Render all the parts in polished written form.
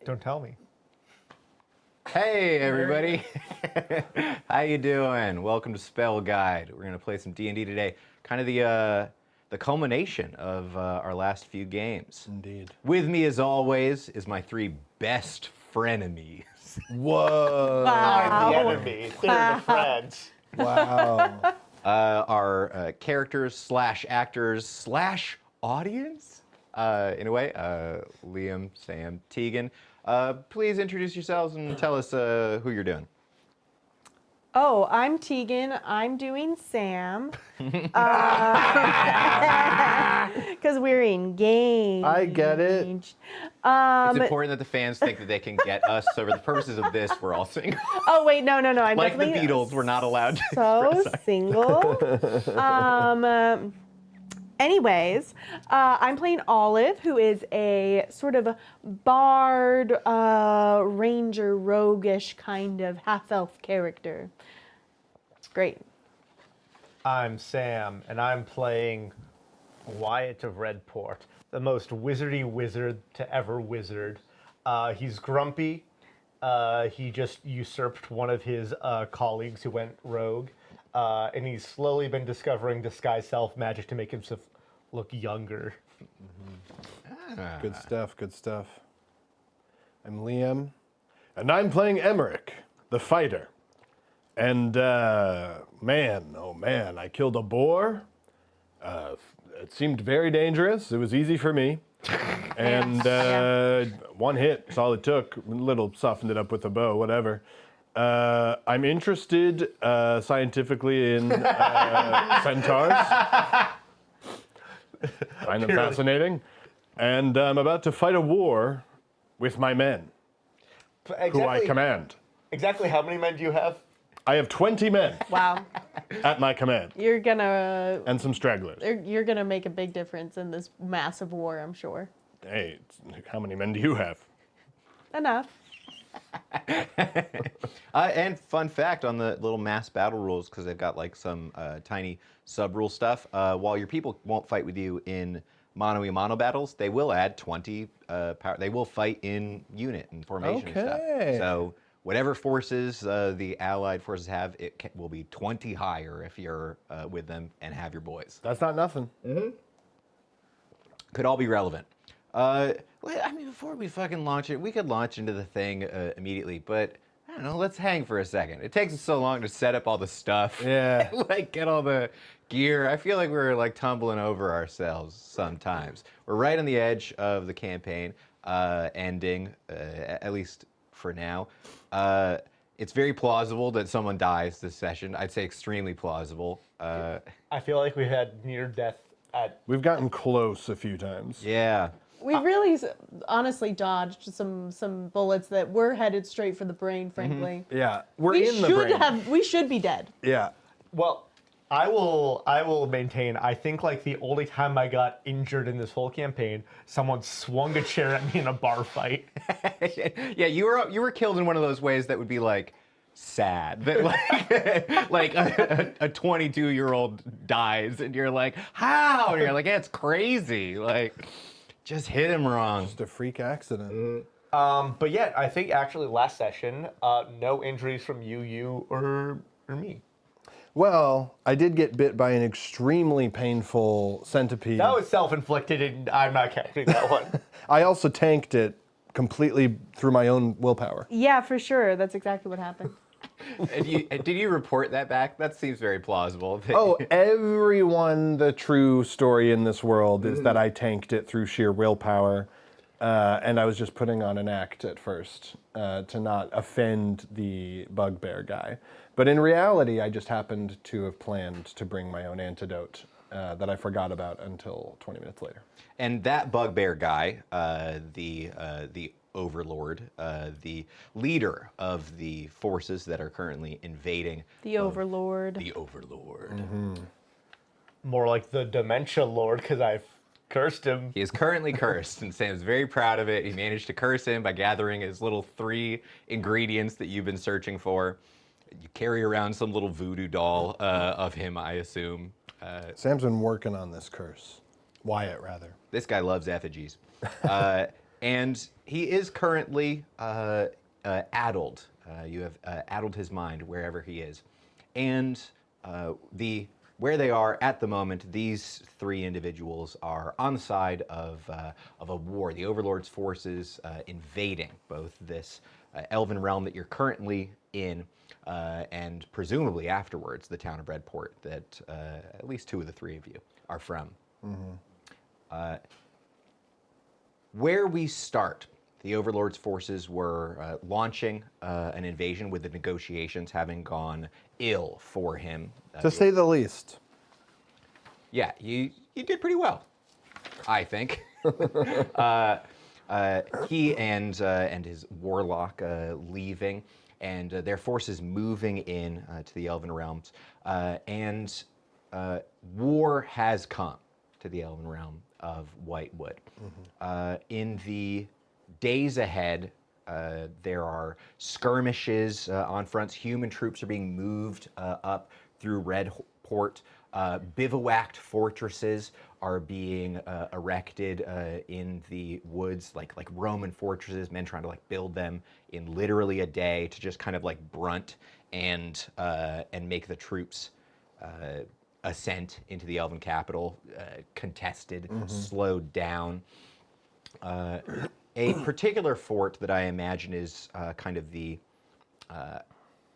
Don't tell me. Hey everybody, how you doing? Welcome to Spellguide. We're gonna play some D&D today. Kind of the culmination of our last few games. Indeed. With me, as always, is my three best frenemies. Whoa. I'm the enemy. They're the friends. Wow. Our characters slash actors slash audience, in a way. Liam, Sam, Tegan. Please introduce yourselves and tell us who you're doing. Oh, I'm Tegan. I'm doing Sam. Because we're engaged. I get it. It's important that the fans think that they can get us. So for the purposes of this, we're all single. Oh, wait, no. I'm Like the definitely Beatles, we're not allowed to so express our- single. Anyways, I'm playing Olive, who is a sort of bard, ranger, roguish kind of half-elf character. Great. I'm Sam, and I'm playing Wyatt of Redport, the most wizardy wizard to ever wizard. He's grumpy. He just usurped one of his colleagues who went rogue. And he's slowly been discovering disguise self magic to make himself look younger. Good stuff, good stuff. I'm Liam, and I'm playing Emmerich, the fighter. And man, oh man, I killed a boar. It seemed very dangerous. It was easy for me. And one hit, that's all it took. A little softened it up with a bow, whatever. I'm interested scientifically in centaurs. Find them fascinating. And I'm about to fight a war with my men, who I command. Exactly how many men do you have? I have 20 men Wow. at my command, You're gonna and some stragglers. you're gonna make a big difference in this massive war, I'm sure. Hey, how many men do you have? Enough. And fun fact on the little mass battle rules, because they've got like some tiny sub-rule stuff. While your people won't fight with you in mono-a-mono battles, they will add 20 power. They will fight in unit and formation and stuff. Okay. So whatever forces the allied forces have, will be 20 higher if you're with them and have your boys. That's not nothing. Could all be relevant. I mean, before we fucking launch it, we could launch into the thing immediately, but I don't know, let's hang for a second. It takes us so long to set up all the stuff. Yeah. Like, get all the gear. I feel like we're like tumbling over ourselves sometimes. We're right on the edge of the campaign ending, at least for now. It's very plausible that someone dies this session. I'd say extremely plausible. I feel like we had near death at. We've gotten close a few times. Yeah. We really honestly dodged some bullets that were headed straight for the brain, frankly. Yeah, we're in the brain. We should be dead. Yeah. Well, I will maintain. I think like the only time I got injured in this whole campaign, someone swung a chair at me in a bar fight. Yeah, you were killed in one of those ways that would be like sad. That like a 22-year-old dies and you're like, how? And you're like, yeah, it's crazy. Like, just hit him wrong. Just a freak accident. But yeah, I think actually last session, no injuries from you or me. Well, I did get bit by an extremely painful centipede. That was self-inflicted, and I'm not counting that one. I also tanked it completely through my own willpower. Yeah, for sure. That's exactly what happened. Did you report that back? That seems very plausible. Oh, everyone, the true story in this world is that I tanked it through sheer willpower. And I was just putting on an act at first to not offend the bugbear guy. But in reality, I just happened to have planned to bring my own antidote that I forgot about until 20 minutes later. And that bugbear guy, the overlord, the leader of the forces that are currently invading. The Overlord. The overlord. More like the Dementia Lord, because I've cursed him. He is currently cursed, and Sam's very proud of it. He managed to curse him by gathering his little 3 ingredients that you've been searching for. You carry around some little voodoo doll of him, I assume. Sam's been working on this curse. Wyatt, rather. This guy loves effigies. And he is currently addled. You have addled his mind wherever he is. And where they are at the moment, these three individuals are on the side of a war. The Overlord's forces invading both this elven realm that you're currently in, and presumably afterwards the town of Redport that at least two of the three of you are from. Where we start, the Overlord's forces were launching an invasion with the negotiations having gone ill for him. To say the least. Yeah, you did pretty well, I think. He and his warlock leaving, and their forces moving in to the Elven realms, and war has come to the Elven realm of Whitewood. In the days ahead, there are skirmishes on fronts. Human troops are being moved up through Redport. Bivouacked fortresses are being erected in the woods, like Roman fortresses. Men trying to build them in literally a day to just kind of brunt and make the troops ascent into the Elven capital contested, slowed down. A particular fort that I imagine is kind of the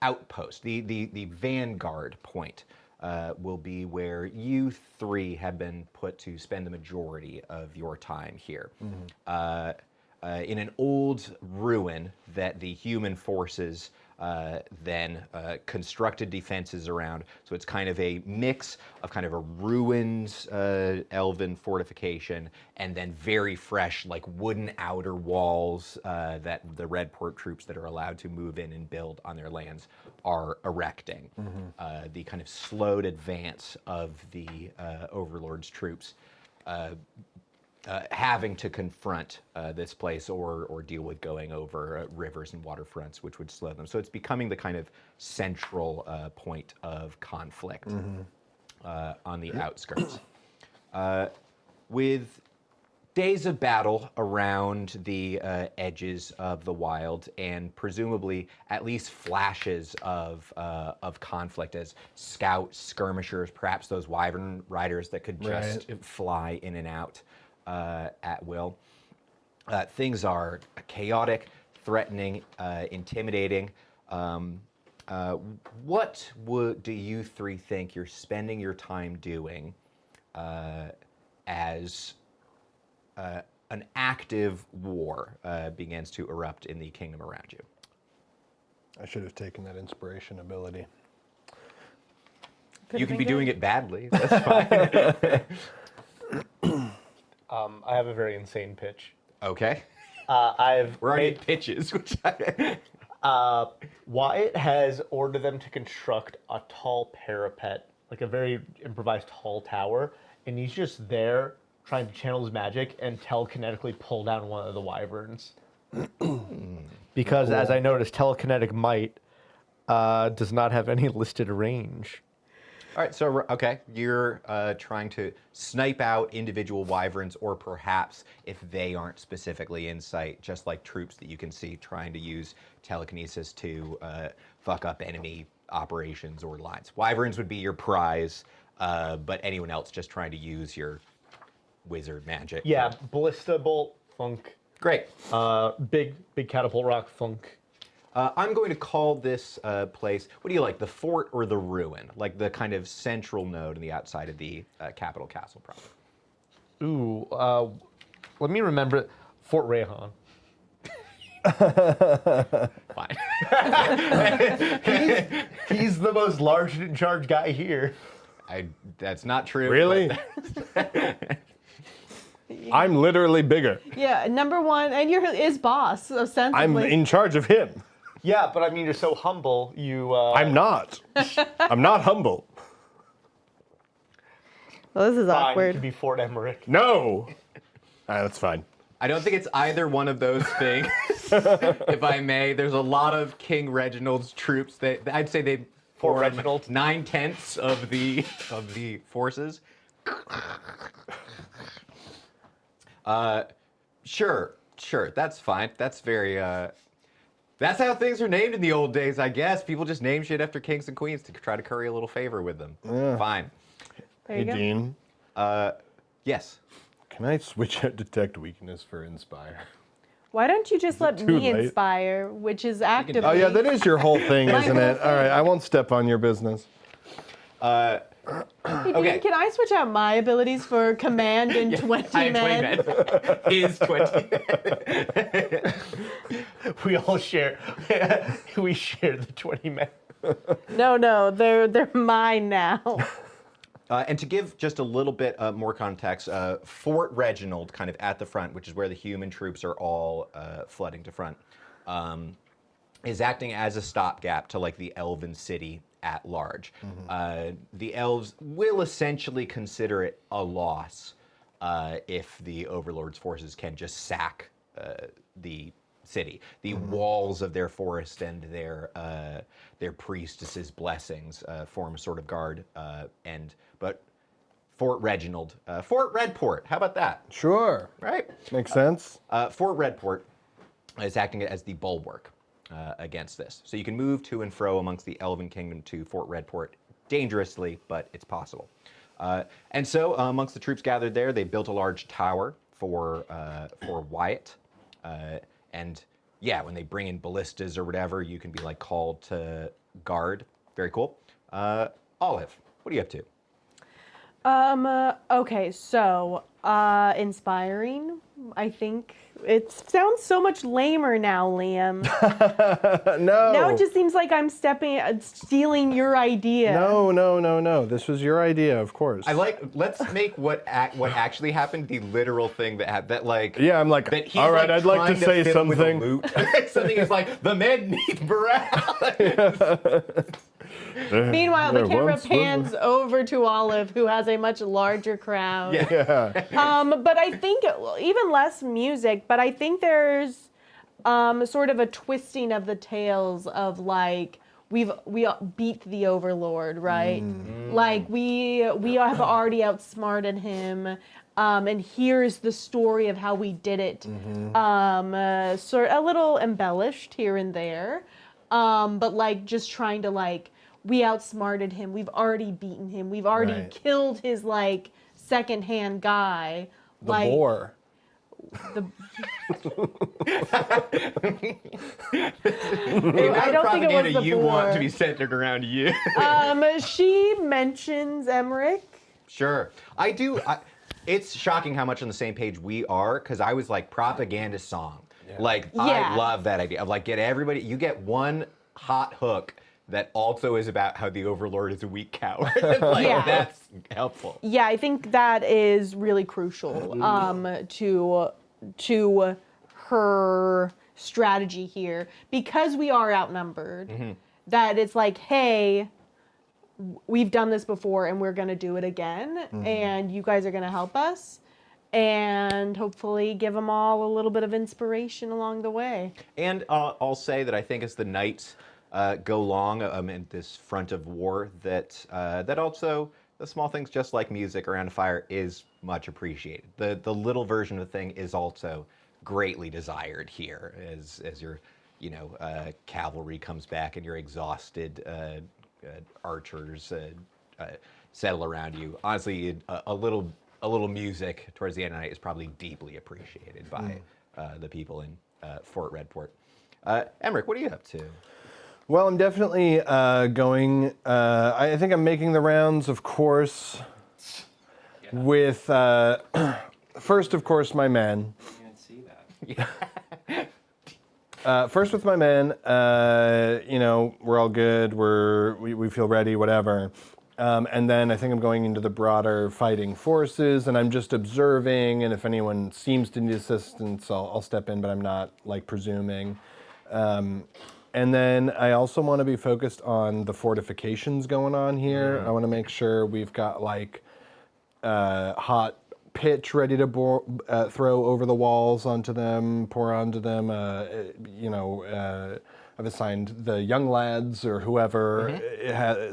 outpost, the vanguard point, will be where you three have been put to spend the majority of your time here. In an old ruin that the human forces then constructed defenses around. So it's kind of a mix of kind of a ruined elven fortification and then very fresh, wooden outer walls that the Redport troops that are allowed to move in and build on their lands are erecting. The kind of slowed advance of the Overlord's troops having to confront this place or deal with going over rivers and waterfronts, which would slow them. So it's becoming the kind of central point of conflict on the outskirts. With days of battle around the edges of the wild, and presumably at least flashes of conflict as scout skirmishers, perhaps those wyvern riders that could just fly in and out at will. Things are chaotic, threatening, intimidating. What do you three think you're spending your time doing as an active war begins to erupt in the kingdom around you? I should have taken that inspiration ability. You could be doing it badly. That's fine. I have a very insane pitch. Okay. We're already at pitches, which Wyatt has ordered them to construct a tall parapet, like a very improvised tall tower, and he's just there trying to channel his magic and telekinetically pull down one of the wyverns. Because, as I noticed, telekinetic might does not have any listed range. All right, so, okay, you're trying to snipe out individual wyverns, or perhaps, if they aren't specifically in sight, just like troops that you can see trying to use telekinesis to fuck up enemy operations or lines. Wyverns would be your prize, but anyone else just trying to use your wizard magic. Yeah, ballista bolt, funk. Great. Big catapult rock, funk. I'm going to call this place, what do you like, the fort or the ruin? Like the kind of central node on the outside of the capital castle proper. Ooh, let me remember Fort Rayhan. Fine. He's the most large in charge guy here. That's not true. Really? I'm literally bigger. Yeah, number one, and you're his boss, ostensibly. I'm in charge of him. Yeah, but I mean, you're so humble. I'm not. I'm not humble. Well, this is Fine, you awkward. can be Fort Emmerich. No. That's fine. I don't think it's either one of those things, if I may. There's a lot of King Reginald's troops that I'd say they Fort form Reginald. 9/10 of the forces. Sure. Sure, that's fine. That's very. That's how things are named in the old days, I guess. People just name shit after kings and queens to try to curry a little favor with them. Yeah. Fine. There Hey, you go. Dean, Yes. can I switch out detect weakness for inspire? Why don't you just let too me late? inspire, which is actively. Oh yeah, that is your whole thing, My isn't whole it? All right, thing. I won't step on your business. Hey, Dean, Okay. can I switch out my abilities for command and 20 I have men? 20 men. His 20 men. We all share. We share the 20 men. No, they're mine now. And to give just a little bit more context, Fort Reginald, kind of at the front, which is where the human troops are all flooding to front, is acting as a stopgap to like the elven city at large. The elves will essentially consider it a loss if the Overlord's forces can just sack the city. The walls of their forest and their priestesses' blessings form a sort of guard. But Fort Reginald, Fort Redport, how about that? Sure, Right? makes sense. Fort Redport is acting as the bulwark against this. So you can move to and fro amongst the Elven Kingdom to Fort Redport dangerously, but it's possible. And so amongst the troops gathered there, they built a large tower for Wyatt. And yeah, when they bring in ballistas or whatever, you can be like called to guard. Very cool. Olive, what are you up to? Okay, so, inspiring, I think. It sounds so much lamer now, Liam. No. Now it just seems like I'm stealing your idea. No. This was your idea, of course. Let's make what actually happened the literal thing that happened. That like Yeah, I'm like, that he's all right, like I'd like trying to say fill him with a something. loot. Something is like the men need morale. Meanwhile, the There camera once was a- pans over to Olive, who has a much larger crowd. Yeah. But I think even less music, but I think there's sort of a twisting of the tales of like we beat the Overlord, right? Like we have already outsmarted him. And here's the story of how we did it. Sort a little embellished here and there, but like just trying to like we outsmarted him. We've already beaten him. We've already Right. killed his like secondhand guy. The like boar. the The amount I of don't think it was propaganda the you want to boar. be centered around you. She mentions Emmerich. Sure. I do. It's shocking how much on the same page we are, because I was like, propaganda song. Like, Yeah. I love that idea of like, get everybody, you get one hot hook that also is about how the Overlord is a weak coward. Like, Yeah. that's helpful. Yeah, I think that is really crucial to her strategy here because we are outnumbered. That it's like, hey, we've done this before and we're going to do it again, and you guys are going to help us, and hopefully give them all a little bit of inspiration along the way. And I'll say that I think as the nights go long in this front of war, that also the small things, just like music around a fire, is much appreciated. The little version of the thing is also greatly desired here, as your cavalry comes back and your exhausted archers settle around you. Honestly, a little music towards the end of the night is probably deeply appreciated by the people in Fort Redport. Emmerich, what are you up to? Well, I'm definitely going. I think I'm making the rounds, of course, with first, of course, my men. I didn't see that. First with my men, we're all good. We feel ready, whatever. And then I think I'm going into the broader fighting forces, and I'm just observing. And if anyone seems to need assistance, I'll step in, but I'm not like presuming. And then I also want to be focused on the fortifications going on here. I want to make sure we've got like hot pitch ready to throw over the walls onto them, pour onto them. I've assigned the young lads or whoever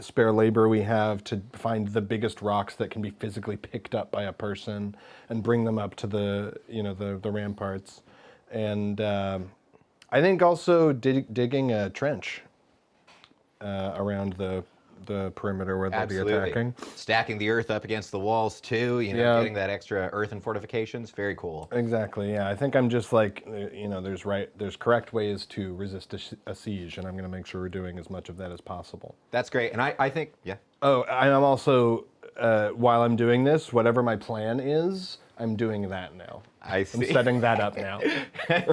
spare labor we have to find the biggest rocks that can be physically picked up by a person and bring them up to the ramparts. and I think also digging a trench around the perimeter where they'll be attacking. Stacking the earth up against the walls too, Yeah. getting that extra earth and fortifications, very cool. Exactly. Yeah, I think I'm just like, there's correct ways to resist a siege, and I'm going to make sure we're doing as much of that as possible. That's great, and I think, yeah. Oh, and I'm also, while I'm doing this, whatever my plan is, I'm doing that now. I see. I'm setting that up now.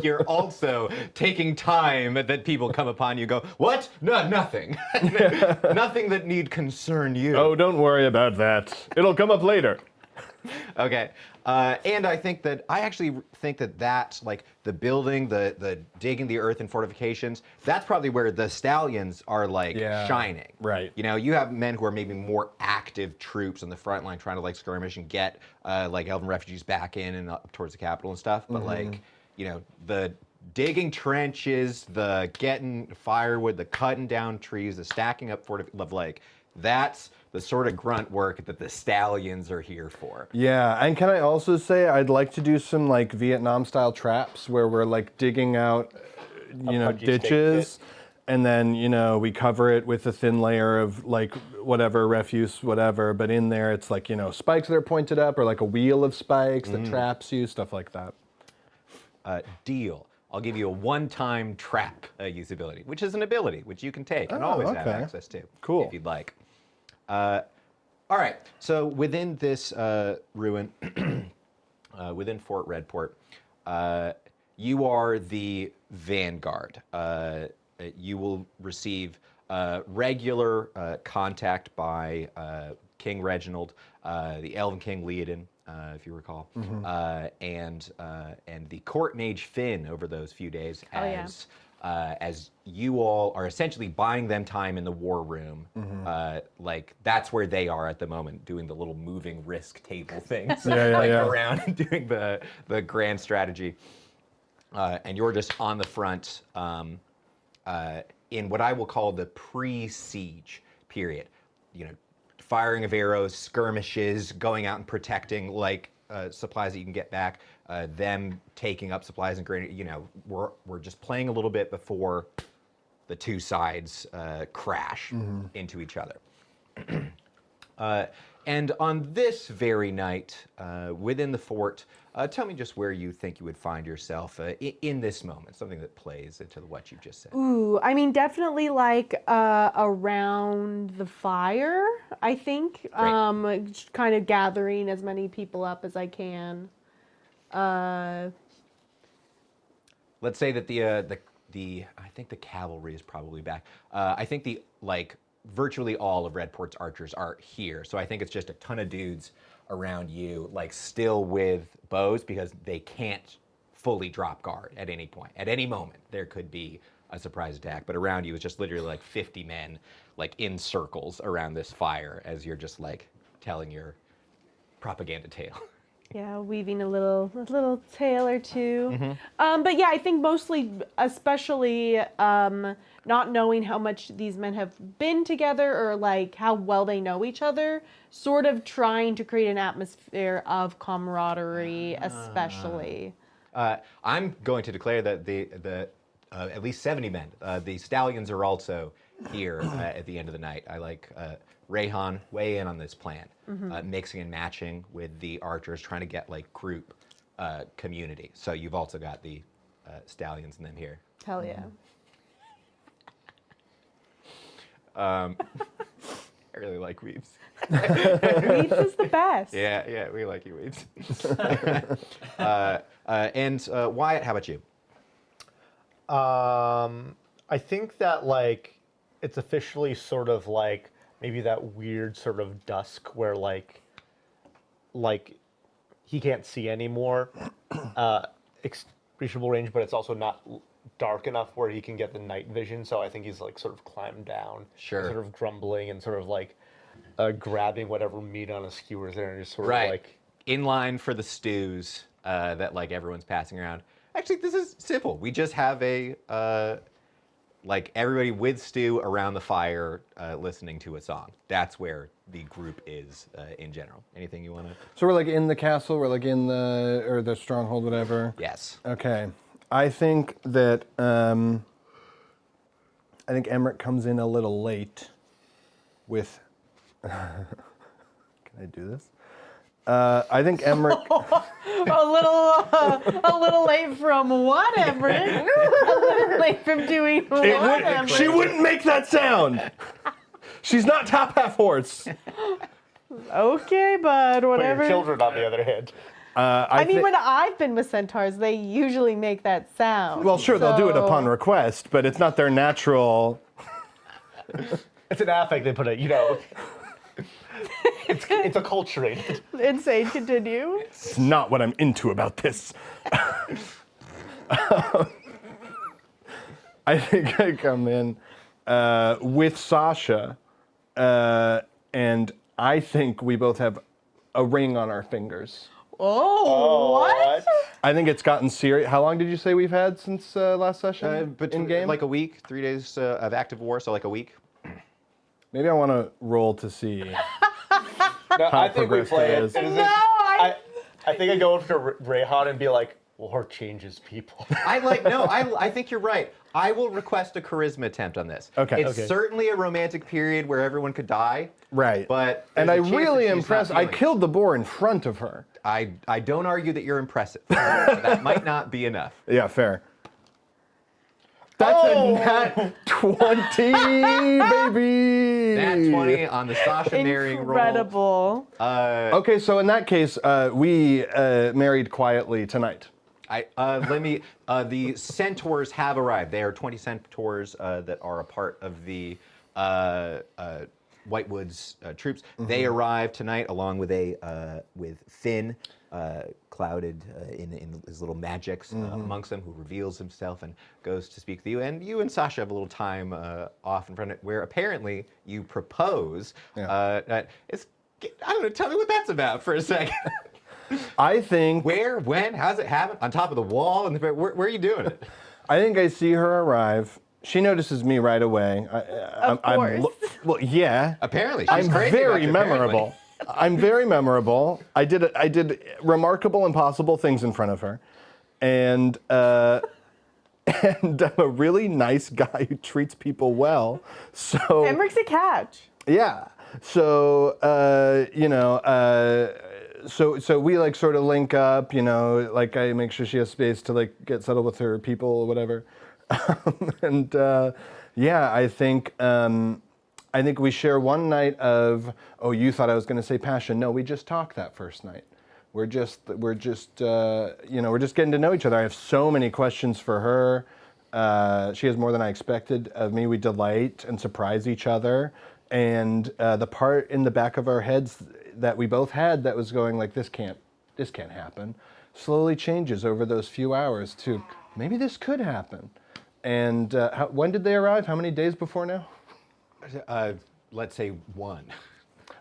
You're also taking time that people come upon you go, what? No, nothing. Nothing that need concern you. Oh, don't worry about that. It'll come up later. Okay. And I actually think that like the building, the digging the earth and fortifications, that's probably where the stallions are like shining. Right. You have men who are maybe more active troops on the front line trying to like skirmish and get like elven refugees back in and up towards the capital and stuff. But like, the digging trenches, the getting firewood, the cutting down trees, the stacking up that's the sort of grunt work that the stallions are here for. Yeah, and can I also say I'd like to do some like Vietnam-style traps where we're like digging out, ditches, and then we cover it with a thin layer of like whatever refuse, whatever. But in there, it's like spikes that are pointed up, or like a wheel of spikes that traps you, stuff like that. Deal. I'll give you a one-time trap usability, which is an ability which you can take and always have access to. Cool. If you'd like. All right. So within this ruin, within Fort Redport, you are the vanguard. You will receive regular contact by King Reginald, the Elven King Leodin, if you recall, and the Court Mage Finn over those few days as you all are essentially buying them time in the war room. Like that's where they are at the moment, doing the little moving risk table things, around and doing the grand strategy. And you're just on the front in what I will call the pre-siege period. Firing of arrows, skirmishes, going out and protecting like supplies that you can get back, them taking up supplies and granting. We're just playing a little bit before the two sides crash into each other. And on this very night, within the fort, tell me just where you think you would find yourself in this moment, something that plays into what you just said. Ooh, I mean, definitely like around the fire, I think. Kind of gathering as many people up as I can. Let's say that the I think the cavalry is probably back. I think virtually all of Redport's archers are here. So I think it's just a ton of dudes around you, like still with bows because they can't fully drop guard at any point. At any moment, there could be a surprise attack. But around you is just literally like 50 men, like in circles around this fire as you're just like telling your propaganda tale. Yeah, weaving a little tale or two. But yeah, I think mostly, especially not knowing how much these men have been together or like how well they know each other, sort of trying to create an atmosphere of camaraderie, especially. I'm going to declare that the at least 70 men, the stallions are also here at the end of the night. I like Rayhan, weigh in on this plan, mixing and matching with the archers, trying to get like group community. So you've also got the stallions and them here. Hell yeah. I really like Weaves. Weaves is the best. Yeah, we like you, Weaves. And Wyatt, how about you? I think that like it's officially sort of like maybe that weird sort of dusk where like he can't see anymore, reachable range, but it's also not dark enough where he can get the night vision. So I think he's like sort of climbed down, sort of grumbling and sort of like grabbing whatever meat on his skewers there and just sort of like in line for the stews that like everyone's passing around. Actually, this is simple. We just have a like everybody with stew around the fire listening to a song. That's where the group is in general. Anything you want to? So we're like in the castle, we're like in the stronghold, whatever. Yes. Okay. I think that Emmerich comes in a little late with. Can I do this? I think Emmerich. A little late from what, Emmerich? A little late from doing what, Emmerich? She wouldn't make that sound. She's not top half horse. Okay, bud, But whatever. your children, on the other hand. I mean, when I've been with centaurs, they usually make that sound. Well, sure, they'll do it So- upon request, but it's not their natural. It's an affect they put it, it's acculturated. Insane, continue. It's not what I'm into about this. I think I come in with Sasha, and I think we both have a ring on our fingers. Oh, what? I think it's gotten serious. How long did you say we've had since last session? Between in game? like a week, 3 days of active war, so like a week. Maybe I want to roll to see. No, I think we progressed play it it. is. I think I go up to Rayhan and be like, war changes people. I think you're right. I will request a charisma attempt on this. Okay. It's Okay. certainly a romantic period where everyone could die. Right. But and there's I a chance really that she's impressed. not I feeling it. killed the boar in front of her. I don't argue that you're impressive. That might not be enough. Yeah, fair. That's a nat 20, baby. Nat 20 on the Sasha marrying roll. Incredible. Okay, so in that case, we married quietly tonight. The centaurs have arrived. There are 20 centaurs that are a part of the Whitewood's troops. They arrive tonight along with with Finn, clouded in his little magics amongst them, who reveals himself and goes to speak to you. And you and Sasha have a little time off in front of it, where apparently you propose. I don't know. Tell me what that's about for a second. I think. Where, when, how's it happen? On top of the wall? And where are you doing it? I think I see her arrive. She notices me right away. Of course. Well, yeah. Apparently, she's I'm crazy about very you, apparently. memorable. I'm very memorable. I did remarkable, impossible things in front of her, and I'm a really nice guy who treats people well. So Emmerich's a catch. yeah. So so we like sort of link up. Like I make sure she has space to like get settled with her people or whatever. And yeah, I think we share one night of. Oh, you thought I was going to say passion? No, we just talked that first night. We're just getting to know each other. I have so many questions for her. She has more than I expected of me. We delight and surprise each other. And the part in the back of our heads that we both had that was going like this can't happen, slowly changes over those few hours to maybe this could happen. And when did they arrive? How many days before now? Let's say one.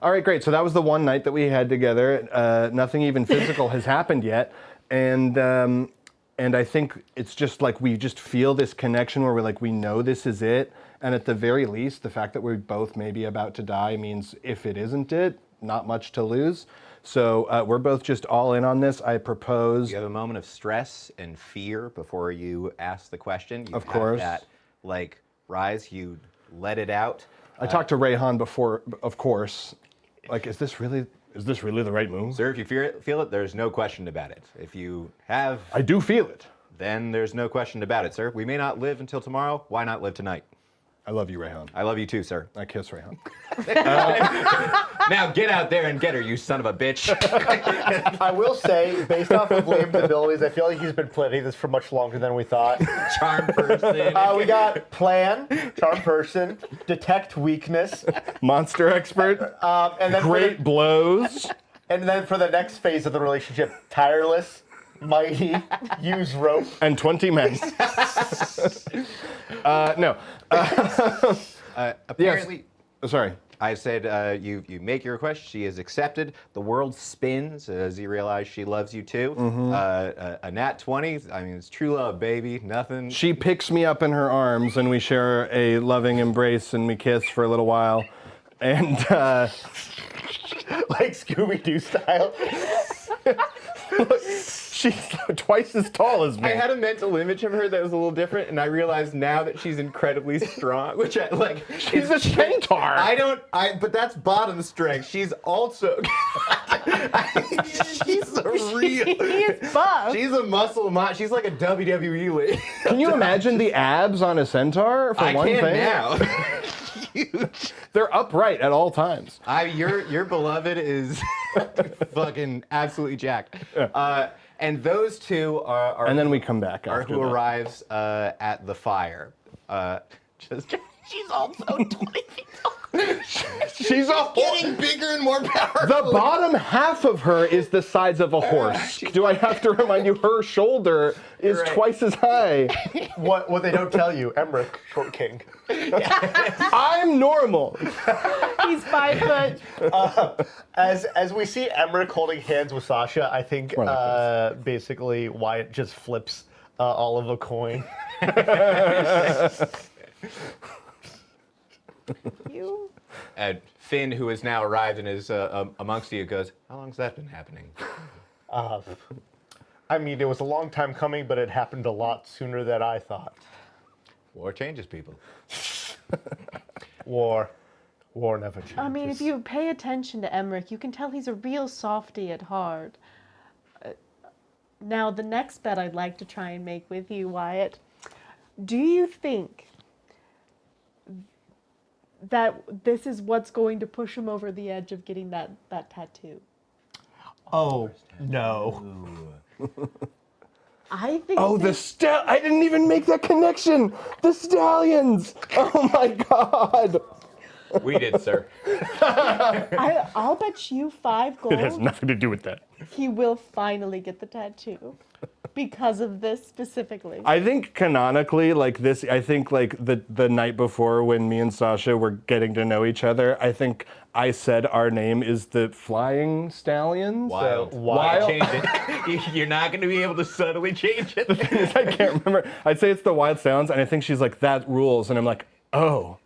All right, great. So that was the one night that we had together. Nothing even physical has happened yet, and I think it's just like we just feel this connection where we're like we know this is it, and at the very least, the fact that we're both maybe about to die means if it isn't it, not much to lose. So we're both just all in on this. I propose. You have a moment of stress and fear before you ask the question. You Of have course. that like rise. You let it out. I talked to Rayhan before, of course. Like, is this really the right move? Sir, if you feel it, there's no question about it. If you have, I do feel it. then there's no question about it, sir. We may not live until tomorrow. Why not live tonight? I love you, Rayhan. I love you too, sir. I kiss Rayhan. Now get out there and get her, you son of a bitch. I will say, based off of Liam's abilities, I feel like he's been planning this for much longer than we thought. Charm person. We got plan, charm person, detect weakness, Monster expert. and then Great blows. and then for the next phase of the relationship, tireless, mighty, use rope. And 20 men. No. Apparently, Sorry. I said you make your request. She is accepted. The world spins as you realize she loves you too. A nat 20. I mean, it's true love, baby. Nothing. She picks me up in her arms and we share a loving embrace and we kiss for a little while. And Like Scooby-Doo style. she's twice as tall as me. I had a mental image of her that was a little different, and I realized now that she's incredibly strong, which I like. She's a centaur. But that's bottom strength. She's also. she's a real. He is buff. She's a muscle mod. She's like a WWE lady. Can you imagine the abs on a centaur for I one can thing? now. Huge. They're upright at all times. Your beloved is fucking absolutely jacked. And those two are And then we come back are after who that. arrives at the fire. She's also 20 feet tall. She's a Getting bigger and more powerful. The bottom half of her is the size of a horse. Do I have to remind you, her shoulder is Right. twice as high. What they don't tell you, Emmerich, short king. I'm normal. He's 5 foot. As we see Emmerich holding hands with Sasha, I think More like basically Wyatt just flips all of a coin. You. And Finn, who has now arrived and is amongst you, goes, "How long's that been happening?" I mean, it was a long time coming, but it happened a lot sooner than I thought. War changes people. War never changes. I mean, if you pay attention to Emmerich, you can tell he's a real softy at heart. Now, the next bet I'd like to try and make with you, Wyatt. Do you think that this is what's going to push him over the edge of getting that tattoo? Oh no! I think. Oh, I didn't even make that connection. The stallions. Oh my God. We did, sir. I'll bet you 5 gold. It has nothing to do with that. He will finally get the tattoo because of this specifically. I think canonically, like this, I think like the night before when me and Sasha were getting to know each other, I think I said our name is the Flying Stallions. Wild. Wild. Change it. You're not going to be able to subtly change it. I can't remember. I'd say it's the Wild Stallions, and I think she's like, that rules. And I'm like, oh,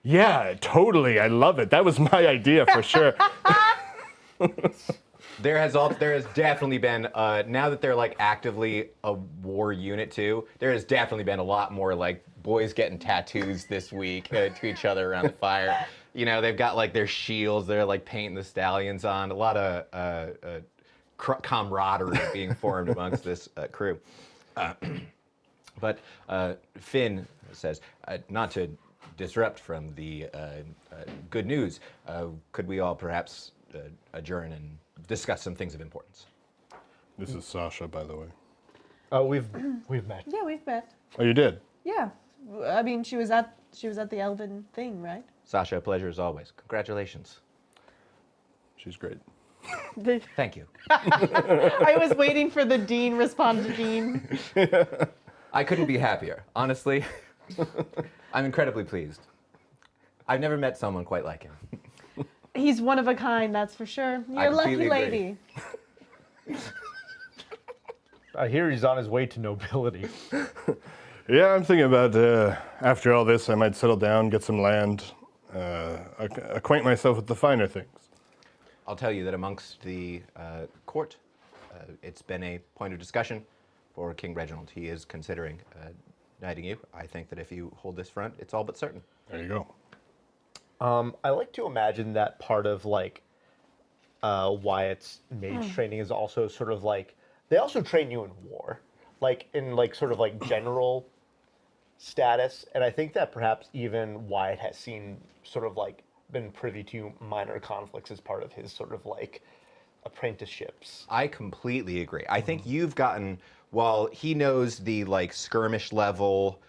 yeah, totally. I love it. That was my idea for sure. There has definitely been now that they're like actively a war unit too. There has definitely been a lot more like boys getting tattoos this week to each other around the fire. You know, they've got like their shields. They're like painting the stallions on. A lot of camaraderie being formed amongst this crew. But Finn says, not to disrupt from the good news, could we all perhaps adjourn and discuss some things of importance? This is Sasha, by the way. Oh, we've met. Yeah, we've met. Oh, you did? Yeah, I mean, she was at the Elven thing, right? Sasha, a pleasure as always. Congratulations. She's great. Thank you. I was waiting for the dean respond to dean. I couldn't be happier. Honestly, I'm incredibly pleased. I've never met someone quite like him. He's one of a kind, that's for sure. You're a lucky completely lady. agree. I hear he's on his way to nobility. Yeah, I'm thinking about after all this, I might settle down, get some land, acquaint myself with the finer things. I'll tell you that amongst the court, it's been a point of discussion for King Reginald. He is considering knighting you. I think that if you hold this front, it's all but certain. There you go. I like to imagine that part of like Wyatt's mage training is also sort of like they also train you in war, like in like sort of like general status, and I think that perhaps even Wyatt has seen sort of like been privy to minor conflicts as part of his sort of like apprenticeships. I completely agree. I think you've gotten, while he knows the like skirmish level,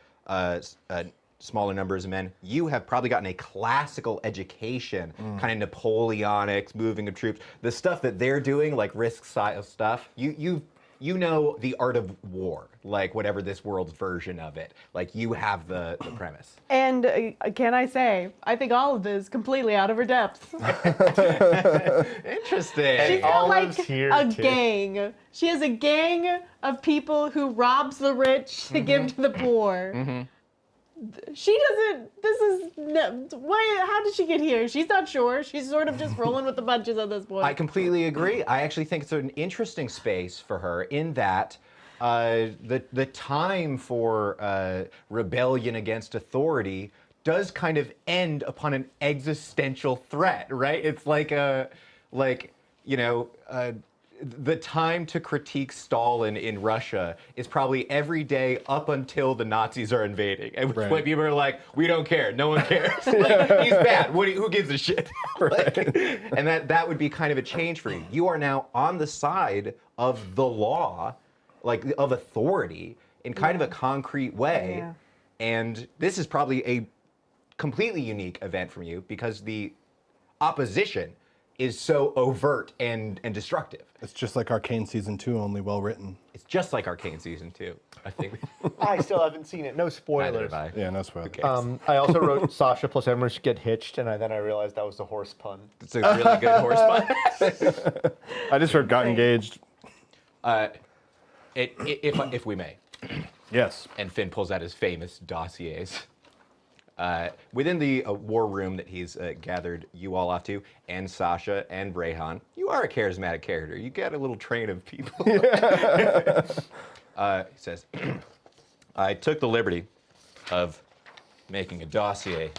smaller numbers of men, you have probably gotten a classical education, kind of Napoleonic, moving of troops. The stuff that they're doing, like risk style stuff, you know the art of war, like whatever this world's version of it. Like you have the premise. And can I say, I think Olive is completely out of her depth. Interesting. She's got Olive's like here, a too. gang. She has a gang of people who robs the rich to give to the poor. She doesn't. This is why. How did she get here? She's not sure. She's sort of just rolling with the punches at this point. I completely agree. I actually think it's an interesting space for her in that the time for rebellion against authority does kind of end upon an existential threat, right? It's like the time to critique Stalin in Russia is probably every day up until the Nazis are invading. At which point people are like, we don't care, no one cares. Like, he's bad. Who gives a shit? And that would be kind of a change for you. You are now on the side of the law, like of authority, in kind of a concrete way. Yeah. And this is probably a completely unique event from you because the opposition is so overt and destructive. It's just like Arcane Season 2, only well written. It's just like Arcane Season 2, I think. I still haven't seen it. No Neither spoilers. have I. Yeah, no spoilers. Okay. I also wrote Sasha plus Emmerich get hitched, and then I realized that was a horse pun. It's a really good horse pun. I just wrote got engaged. If we may. Yes. And Finn pulls out his famous dossiers. Within the war room that he's gathered you all off to, and Sasha and Brayhan, you are a charismatic character. You get a little train of people. He says, I took the liberty of making a dossier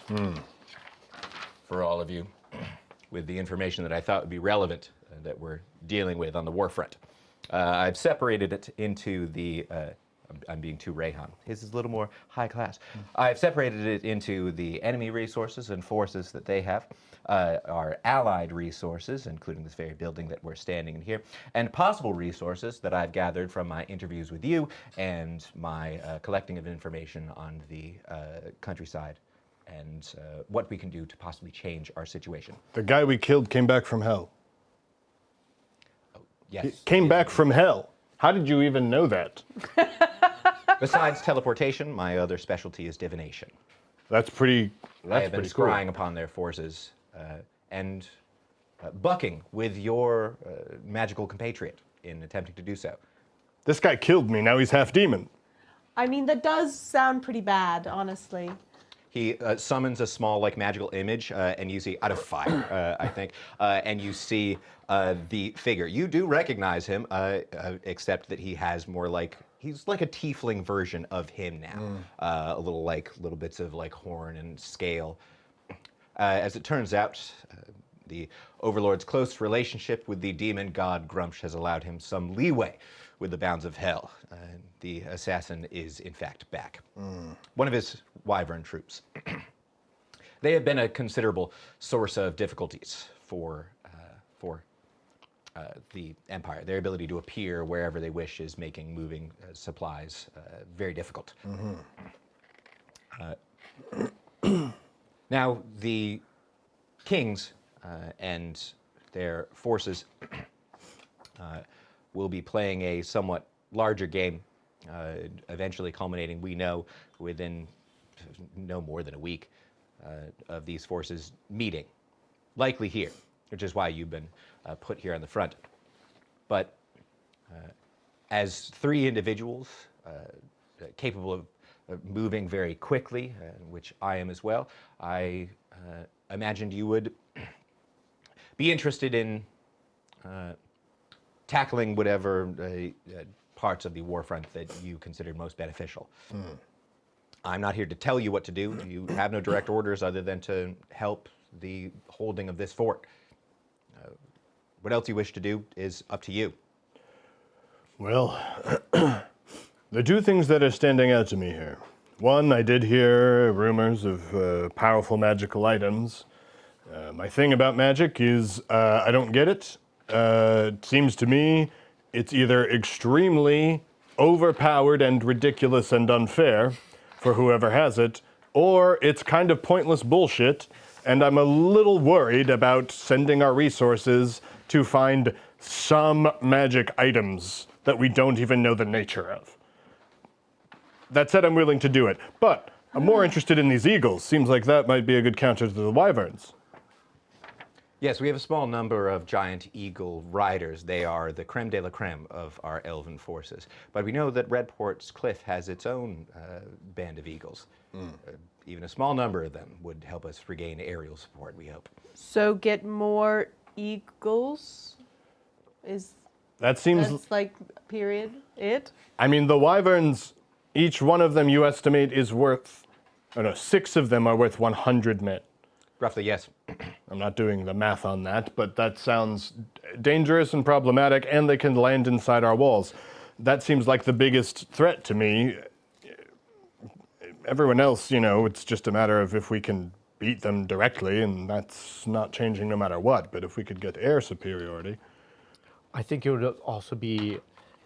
for all of you with the information that I thought would be relevant that we're dealing with on the war front. I've separated it into the I'm being too Rayhan. His is a little more high class. I've separated it into the enemy resources and forces that they have, our allied resources, including this very building that we're standing in here, and possible resources that I've gathered from my interviews with you and my collecting of information on the countryside and what we can do to possibly change our situation. The guy we killed came back from hell. Yes. He came back from hell. How did you even know that? Besides teleportation, my other specialty is divination. That's pretty. I have been pretty cool. scrying upon their forces and bucking with your magical compatriot in attempting to do so. This guy killed me. Now he's half demon. I mean, that does sound pretty bad, honestly. He summons a small, like, magical image, and you see, out of fire, I think, and you see the figure. You do recognize him, except that he has more like, he's like a tiefling version of him now. Little bits of, like, horn and scale. As it turns out, the Overlord's close relationship with the demon god Grumsh has allowed him some leeway with the bounds of hell. The assassin is, in fact, back. One of his wyvern troops. They have been a considerable source of difficulties for the Empire. Their ability to appear wherever they wish is making moving supplies very difficult. Now, the kings and their forces will be playing a somewhat larger game, eventually culminating, we know, within no more than a week of these forces meeting, likely here, which is why you've been put here on the front. But as three individuals capable of moving very quickly, which I am as well, I imagined you would be interested in tackling whatever parts of the war front that you considered most beneficial. I'm not here to tell you what to do. You have no direct orders other than to help the holding of this fort. What else you wish to do is up to you. Well, the two things that are standing out to me here. One, I did hear rumors of powerful magical items. My thing about magic is I don't get it. It seems to me it's either extremely overpowered and ridiculous and unfair for whoever has it, or it's kind of pointless bullshit, and I'm a little worried about sending our resources to find some magic items that we don't even know the nature of. That said, I'm willing to do it, but I'm more interested in these eagles. Seems like that might be a good counter to the wyverns. Yes, we have a small number of giant eagle riders. They are the creme de la creme of our elven forces. But we know that Redport's cliff has its own band of eagles. Even a small number of them would help us regain aerial support, we hope. So get more eagles. Is That seems. that's like period it? I mean, the wyverns, each one of them you estimate is worth. Oh no, 6 of them are worth 100 men. Roughly, yes. I'm not doing the math on that, but that sounds dangerous and problematic, and they can land inside our walls. That seems like the biggest threat to me. Everyone else, it's just a matter of if we can beat them directly, and that's not changing no matter what. But if we could get air superiority. I think it would also be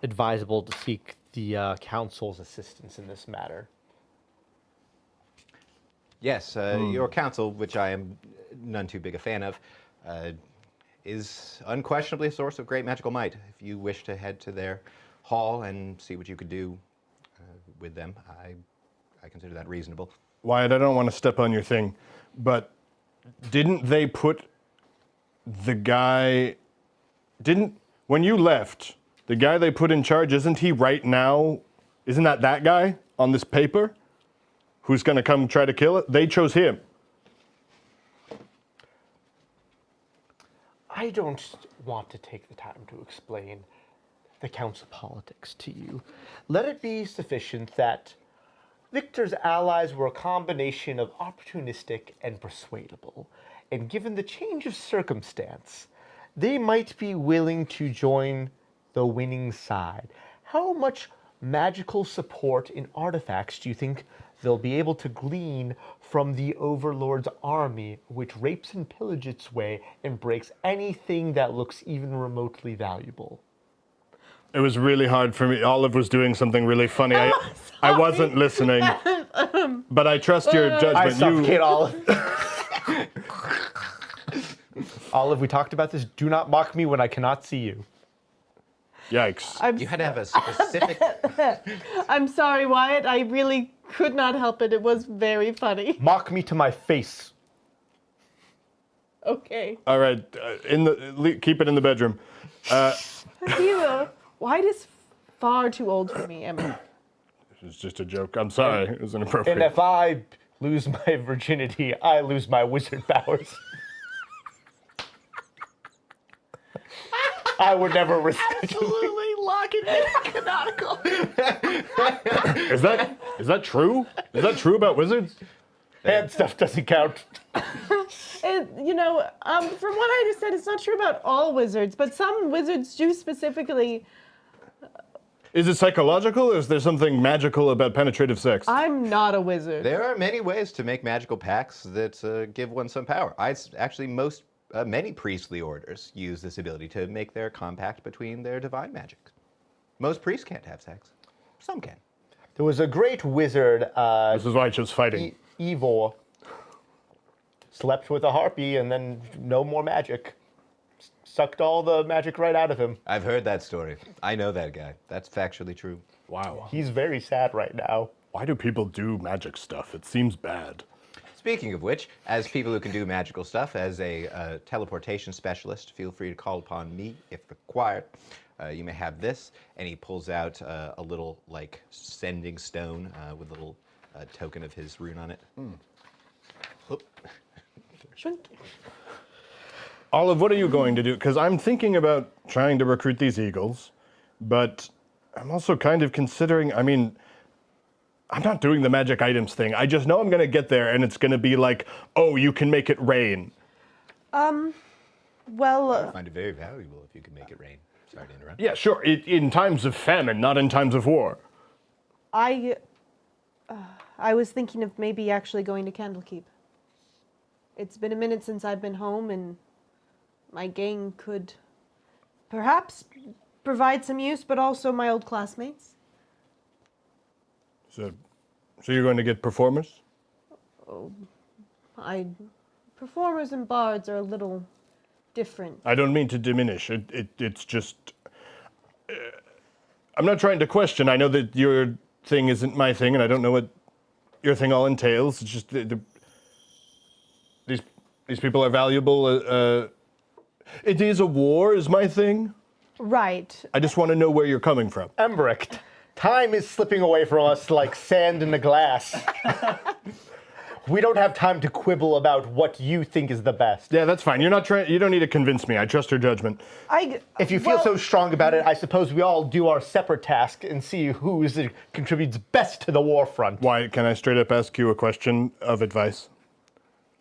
advisable to seek the council's assistance in this matter. Yes, your council, which I am none too big a fan of, is unquestionably a source of great magical might. If you wish to head to their hall and see what you could do with them, I consider that reasonable. Wyatt, I don't want to step on your thing, but didn't they put the guy... When you left, the guy they put in charge, isn't he right now... Isn't that guy on this paper? Who's going to come try to kill it? They chose him. I don't want to take the time to explain the council politics to you. Let it be sufficient that Victor's allies were a combination of opportunistic and persuadable, and given the change of circumstance, they might be willing to join the winning side. How much magical support in artifacts do you think they'll be able to glean from the Overlord's army, which rapes and pillages its way and breaks anything that looks even remotely valuable? It was really hard for me. Olive was doing something really funny. I wasn't listening, but I trust your judgment. I suffocate Olive. Olive, we talked about this. Do not mock me when I cannot see you. Yikes. You had to have a specific... I'm sorry, Wyatt. I really could not help it. It was very funny. Mock me to my face. Okay. All right, keep it in the bedroom. Wyatt is far too old for me, Emma. It was just a joke. I'm sorry. It was inappropriate. And if I lose my virginity, I lose my wizard powers. I would never risk Absolutely lock it in canonical. Is that true? Is that true about wizards? Hand stuff doesn't count. From what I understand, it's not true about all wizards, but some wizards do specifically. Is it psychological, or is there something magical about penetrative sex? I'm not a wizard. There are many ways to make magical pacts that give one some power. Many priestly orders use this ability to make their compact between their divine magic. Most priests can't have sex. Some can. There was a great wizard, This is why I chose fighting. Evil, slept with a harpy and then no more magic. Sucked all the magic right out of him. I've heard that story. I know that guy. That's factually true. Wow. He's very sad right now. Why do people do magic stuff? It seems bad. Speaking of which, as people who can do magical stuff, as a teleportation specialist, feel free to call upon me if required. You may have this, and he pulls out a little, sending stone with a little token of his rune on it. Olive, what are you going to do? Because I'm thinking about trying to recruit these eagles, but I'm also kind of considering, I'm not doing the magic items thing. I just know I'm going to get there and it's going to be like, oh, you can make it rain. I find it very valuable if you can make it rain. Sorry to interrupt. Yeah, sure. In times of famine, not in times of war. I was thinking of maybe actually going to Candlekeep. It's been a minute since I've been home, and my gang could perhaps provide some use, but also my old classmates. So you're going to get performers? Performers and bards are a little different. I don't mean to diminish. It's just... I'm not trying to question. I know that your thing isn't my thing, and I don't know what your thing all entails. It's just... These people are valuable It is a war, is my thing. Right. I just want to know where you're coming from. Emmerich, time is slipping away from us like sand in a glass. We don't have time to quibble about what you think is the best. Yeah, that's fine. You're not trying. You don't need to convince me. I trust your judgment. If you feel so strong about it, I suppose we all do our separate task and see who contributes best to the war front. Why? Can I straight up ask you a question of advice?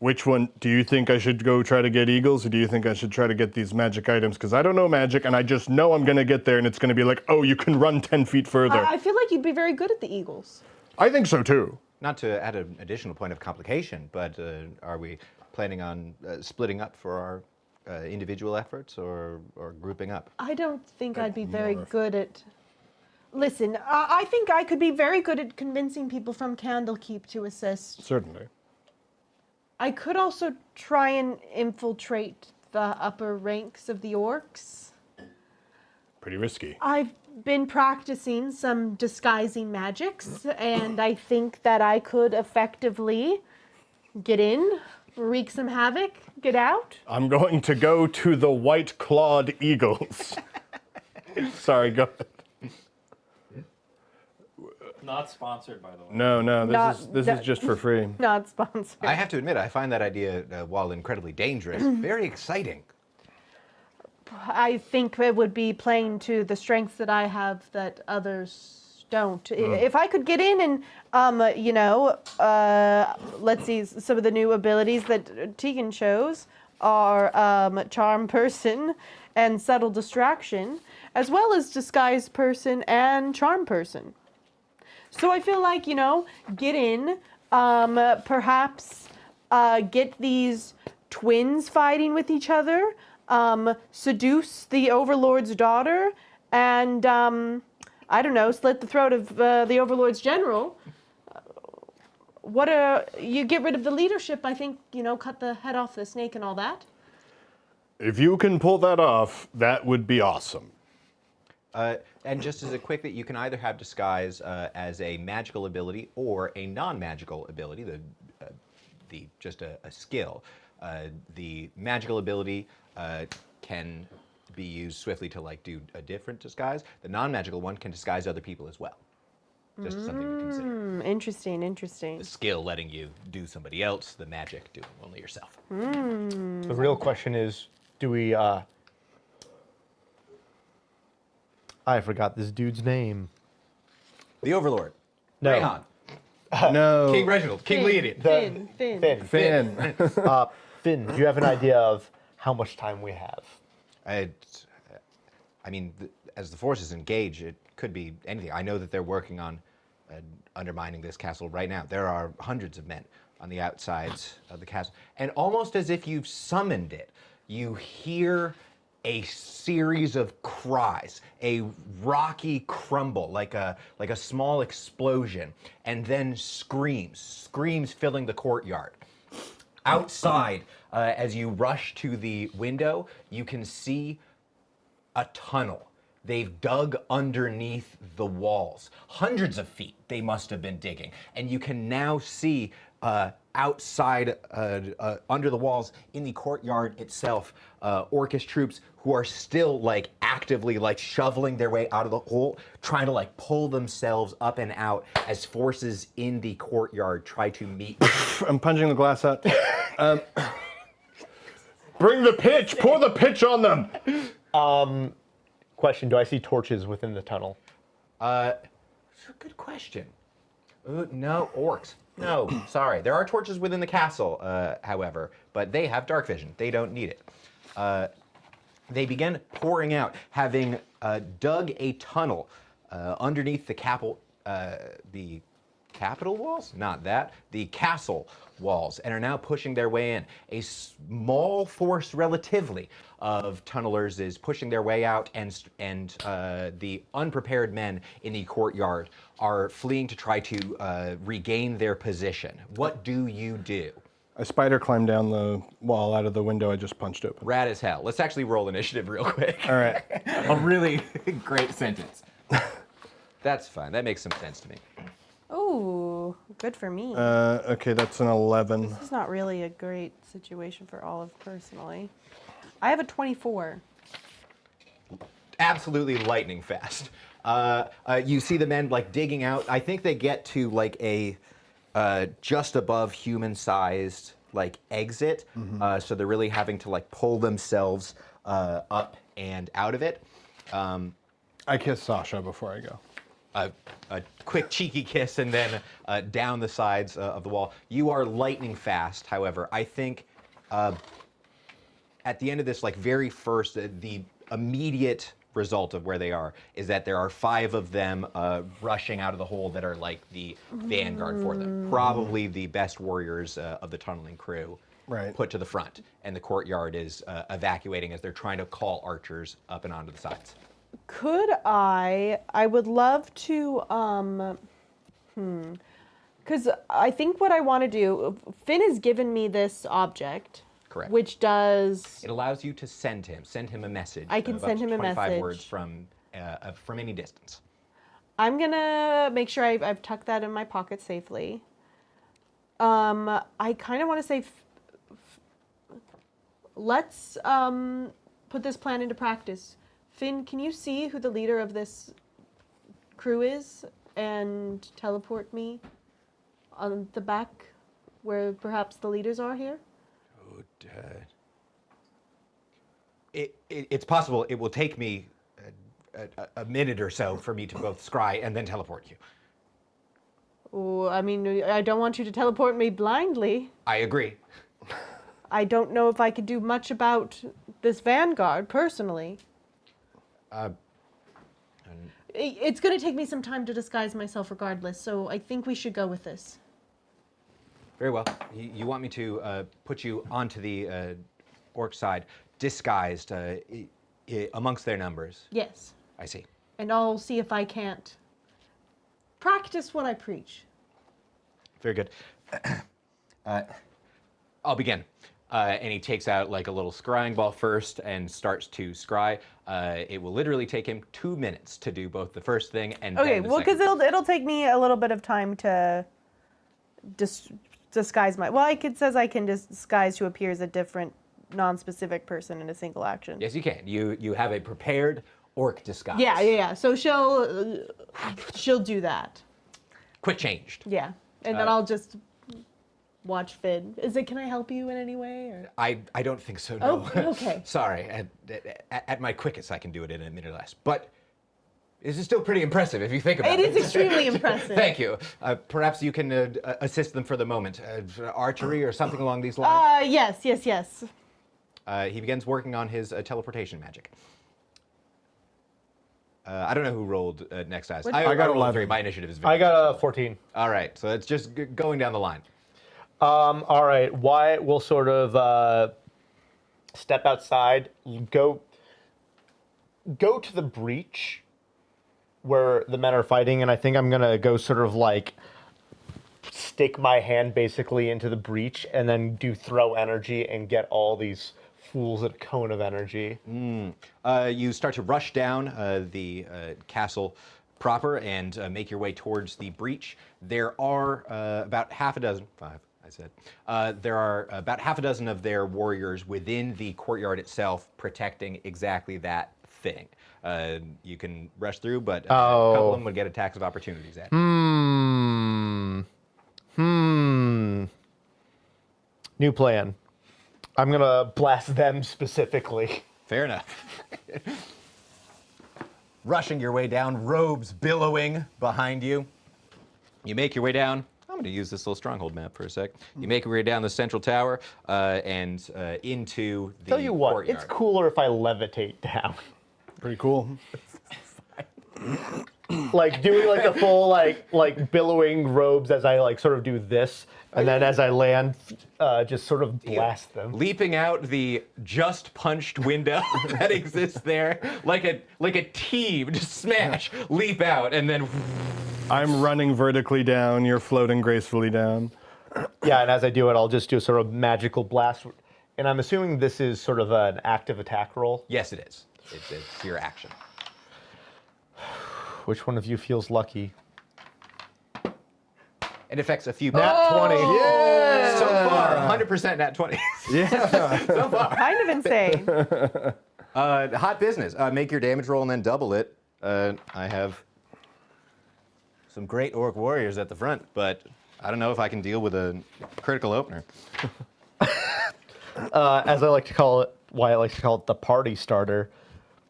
Which one do you think I should go try to get eagles, or do you think I should try to get these magic items? Because I don't know magic, and I just know I'm gonna get there, and it's gonna be like, oh, you can run 10 feet further. I feel like you'd be very good at the Eagles. I think so too. Not to add an additional point of complication, but are we planning on splitting up for our individual efforts or grouping up? I don't think I'd be very good at. Listen, I think I could be very good at convincing people from Candlekeep to assist. Certainly. I could also try and infiltrate the upper ranks of the orcs. Pretty risky. I've been practicing some disguising magics, and I think that I could effectively get in, wreak some havoc, get out. I'm going to go to the white-clawed eagles. Sorry, go ahead. Not sponsored, by the way. No, this Not- is just for free. Not sponsored. I have to admit, I find that idea, while incredibly dangerous, very exciting. I think it would be playing to the strengths that I have that others don't. If I could get in and, let's see, some of the new abilities that Tegan shows are Charm Person and Subtle Distraction, as well as Disguise Person and Charm Person. So I feel like, get in, perhaps get these twins fighting with each other, seduce the Overlord's daughter, and, I don't know, slit the throat of the Overlord's general. You get rid of the leadership, I think, cut the head off the snake and all that. If you can pull that off, that would be awesome. And just as a quick that you can either have disguise as a magical ability or a non-magical ability, just a skill. The magical ability can be used swiftly to do a different disguise. The non-magical one can disguise other people as well. Just something to consider. Interesting. The skill letting you do somebody else, the magic doing only yourself. The real question is, do we, I forgot this dude's name. The Overlord. No. Rayhan. No. King Reginald. King Leonin. Finn. Finn. Finn, do you have an idea of how much time we have? As the forces engage, it could be anything. I know that they're working on undermining this castle right now. There are hundreds of men on the outsides of the castle. And almost as if you've summoned it, you hear a series of cries, a rocky crumble, like a small explosion, and then screams filling the courtyard. Outside, as you rush to the window, you can see a tunnel. They've dug underneath the walls. Hundreds of feet they must have been digging. And you can now see outside, under the walls, in the courtyard itself, Orcish troops who are still actively shoveling their way out of the hole, trying to pull themselves up and out as forces in the courtyard try to meet. I'm punching the glass out. Bring the pitch! Pour the pitch on them! Question, do I see torches within the tunnel? Good question. No, orcs. No, sorry. There are torches within the castle, however, but they have dark vision. They don't need it. They begin pouring out, having dug a tunnel underneath the capital walls? Not that. The castle walls, and are now pushing their way in. A small force, relatively, of tunnelers is pushing their way out, and the unprepared men in the courtyard are fleeing to try to regain their position. What do you do? A spider climbed down the wall out of the window I just punched open. Rad as hell. Let's actually roll initiative real quick. All right. A really great sentence. That's fine. That makes some sense to me. Ooh, good for me. Okay, that's an 11. This is not really a great situation for Olive personally. I have a 24. Absolutely lightning fast. You see the men like digging out. I think they get to like a just above human-sized like exit. So they're really having to like pull themselves up and out of it. I kiss Sasha before I go. A quick cheeky kiss and then down the sides of the wall. You are lightning fast, however. I think at the end of this, like very first, the immediate result of where they are is that there are 5 of them rushing out of the hole that are like the vanguard for them. Probably the best warriors of the tunneling crew Right. put to the front. And the courtyard is evacuating as they're trying to call archers up and onto the sides. Could I would love to, because I think what I want to do, Finn has given me this object. Correct. Which does, It allows you to send him a message. I can of up send to him a 25 message. words from any distance. I'm gonna make sure I've tucked that in my pocket safely. I kind of want to say, let's put this plan into practice. Finn, can you see who the leader of this crew is and teleport me on the back where perhaps the leaders are here? It's possible it will take me a minute or so for me to both scry and then teleport you. Oh, I mean, I don't want you to teleport me blindly. I agree. I don't know if I could do much about this vanguard personally. It's going to take me some time to disguise myself regardless, so I think we should go with this. Very well. You want me to put you onto the orc side, disguised amongst their numbers. Yes. I see. And I'll see if I can't practice what I preach. Very good. I'll begin. And he takes out like a little scrying ball first and starts to scry. It will literally take him 2 minutes to do both the first thing and Okay, then the well, second. because it'll take me a little bit of time to disguise my. Well, it says I can disguise to appear as a different, non-specific person in a single action. Yes, you can. You have a prepared orc disguise. Yeah. So she'll do that. Quick changed. Yeah, and then I'll just watch Finn. Can I help you in any way? Or? I don't think so, no. Oh, okay. Sorry. At my quickest, I can do it in a minute or less. But this is still pretty impressive if you think about it. It is extremely impressive. Thank you. Perhaps you can assist them for the moment. Archery or something along these lines? Yes. He begins working on his teleportation magic. I don't know who rolled next dice. I got rolled 11. 3. My initiative is very I got a 14. All right, so it's just going down the line. All right, Wyatt will sort of step outside, go to the breach where the men are fighting, and I think I'm gonna go sort of like stick my hand basically into the breach and then do throw energy and get all these fools at a cone of energy. You start to rush down the castle proper and make your way towards the breach. There are about half a dozen, 5, I said. There are about half a dozen of their warriors within the courtyard itself protecting exactly that thing. You can rush through, but a couple of them would get attacks of opportunities at you. New plan. I'm gonna blast them specifically. Fair enough. Rushing your way down, robes billowing behind you. You make your way down. I'm going to use this little stronghold map for a sec. You make your way down the central tower and into the Tell you what, courtyard. it's cooler if I levitate down. Pretty cool. Like doing like a full like billowing robes as I like sort of do this, and then as I land, just sort of blast them. Leaping out the just punched window that exists there, like a team, just smash, leap out, and then I'm running vertically down. You're floating gracefully down. Yeah, and as I do it, I'll just do a sort of magical blast. And I'm assuming this is sort of an active attack roll. yes, it is. It's your action. Which one of you feels lucky? and affects a few. Nat 20. Yeah. So far, 100% nat 20. Yeah. So far. Kind of insane. Hot business. Make your damage roll and then double it. I have some great orc warriors at the front, but I don't know if I can deal with a critical opener. As I like to call it, why I like to call it the party starter.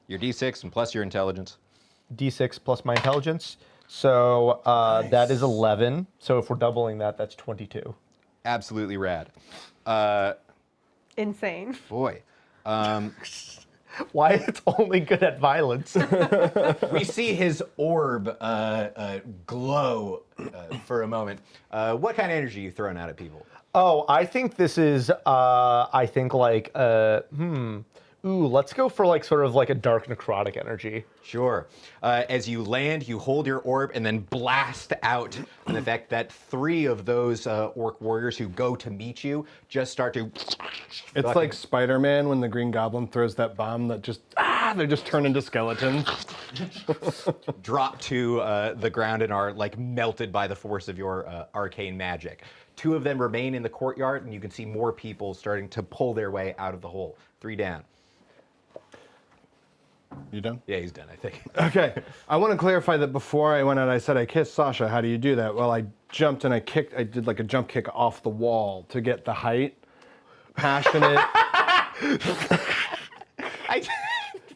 Your d6 and plus your intelligence. D6 plus my intelligence. So that is 11. So if we're doubling that, that's 22. Absolutely rad. Insane. Boy. Why it's only good at violence. We see his orb glow for a moment. What kind of energy are you throwing out at people? Oh, I think this is, let's go for like sort of like a dark necrotic energy. Sure. As you land, you hold your orb and then blast out. And the fact that 3 of those orc warriors who go to meet you just start to. It's like Spider-Man when the Green Goblin throws that bomb that just, they just turn into skeletons. drop to the ground and are like melted by the force of your arcane magic. 2 of them remain in the courtyard, and you can see more people starting to pull their way out of the hole. 3 down. You done? Yeah, he's done, I think. Okay. I want to clarify that before I went out, I said I kissed Sasha. How do you do that? Well, I jumped and I did like a jump kick off the wall to get the height. Passionate.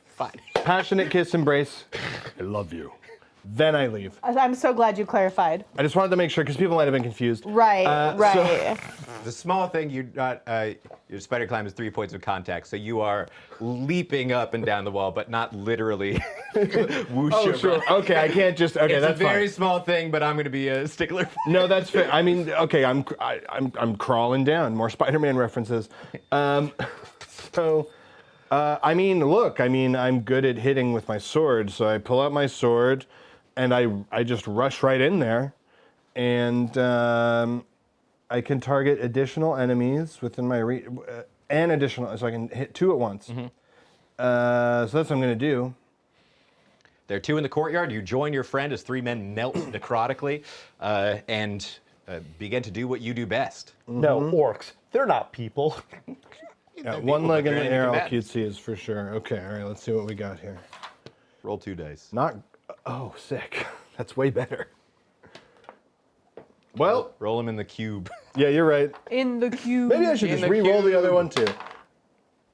Fine. Passionate kiss embrace. I love you. Then I leave. I'm so glad you clarified. I just wanted to make sure because people might have been confused. Right, right. The small thing, you got your spider climb is 3 points of contact, so you are leaping up and down the wall, but not literally. Whoosh Oh, around. sure. Okay, I can't just. Okay, It's that's a very fine. small thing, but I'm going to be a stickler. No, that's fair. I mean, okay, I'm crawling down. More Spider-Man references. I mean, look, I'm good at hitting with my sword, so I pull out my sword, and I just rush right in there, and I can target additional enemies within my and additional, so I can hit 2 at once. So that's what I'm going to do. There are 2 in the courtyard. You join your friend as 3 men melt necrotically and begin to do what you do best. No, orcs. They're not people. Yeah, people, one leg but in the they're air, all combatants. cutesy is for sure. Okay, all right, let's see what we got here. Roll 2 dice. Not, oh, sick. That's way better. Well, Roll them in the cube. yeah, you're right. In the cube. Maybe I should In just the re-roll the other cube. one too.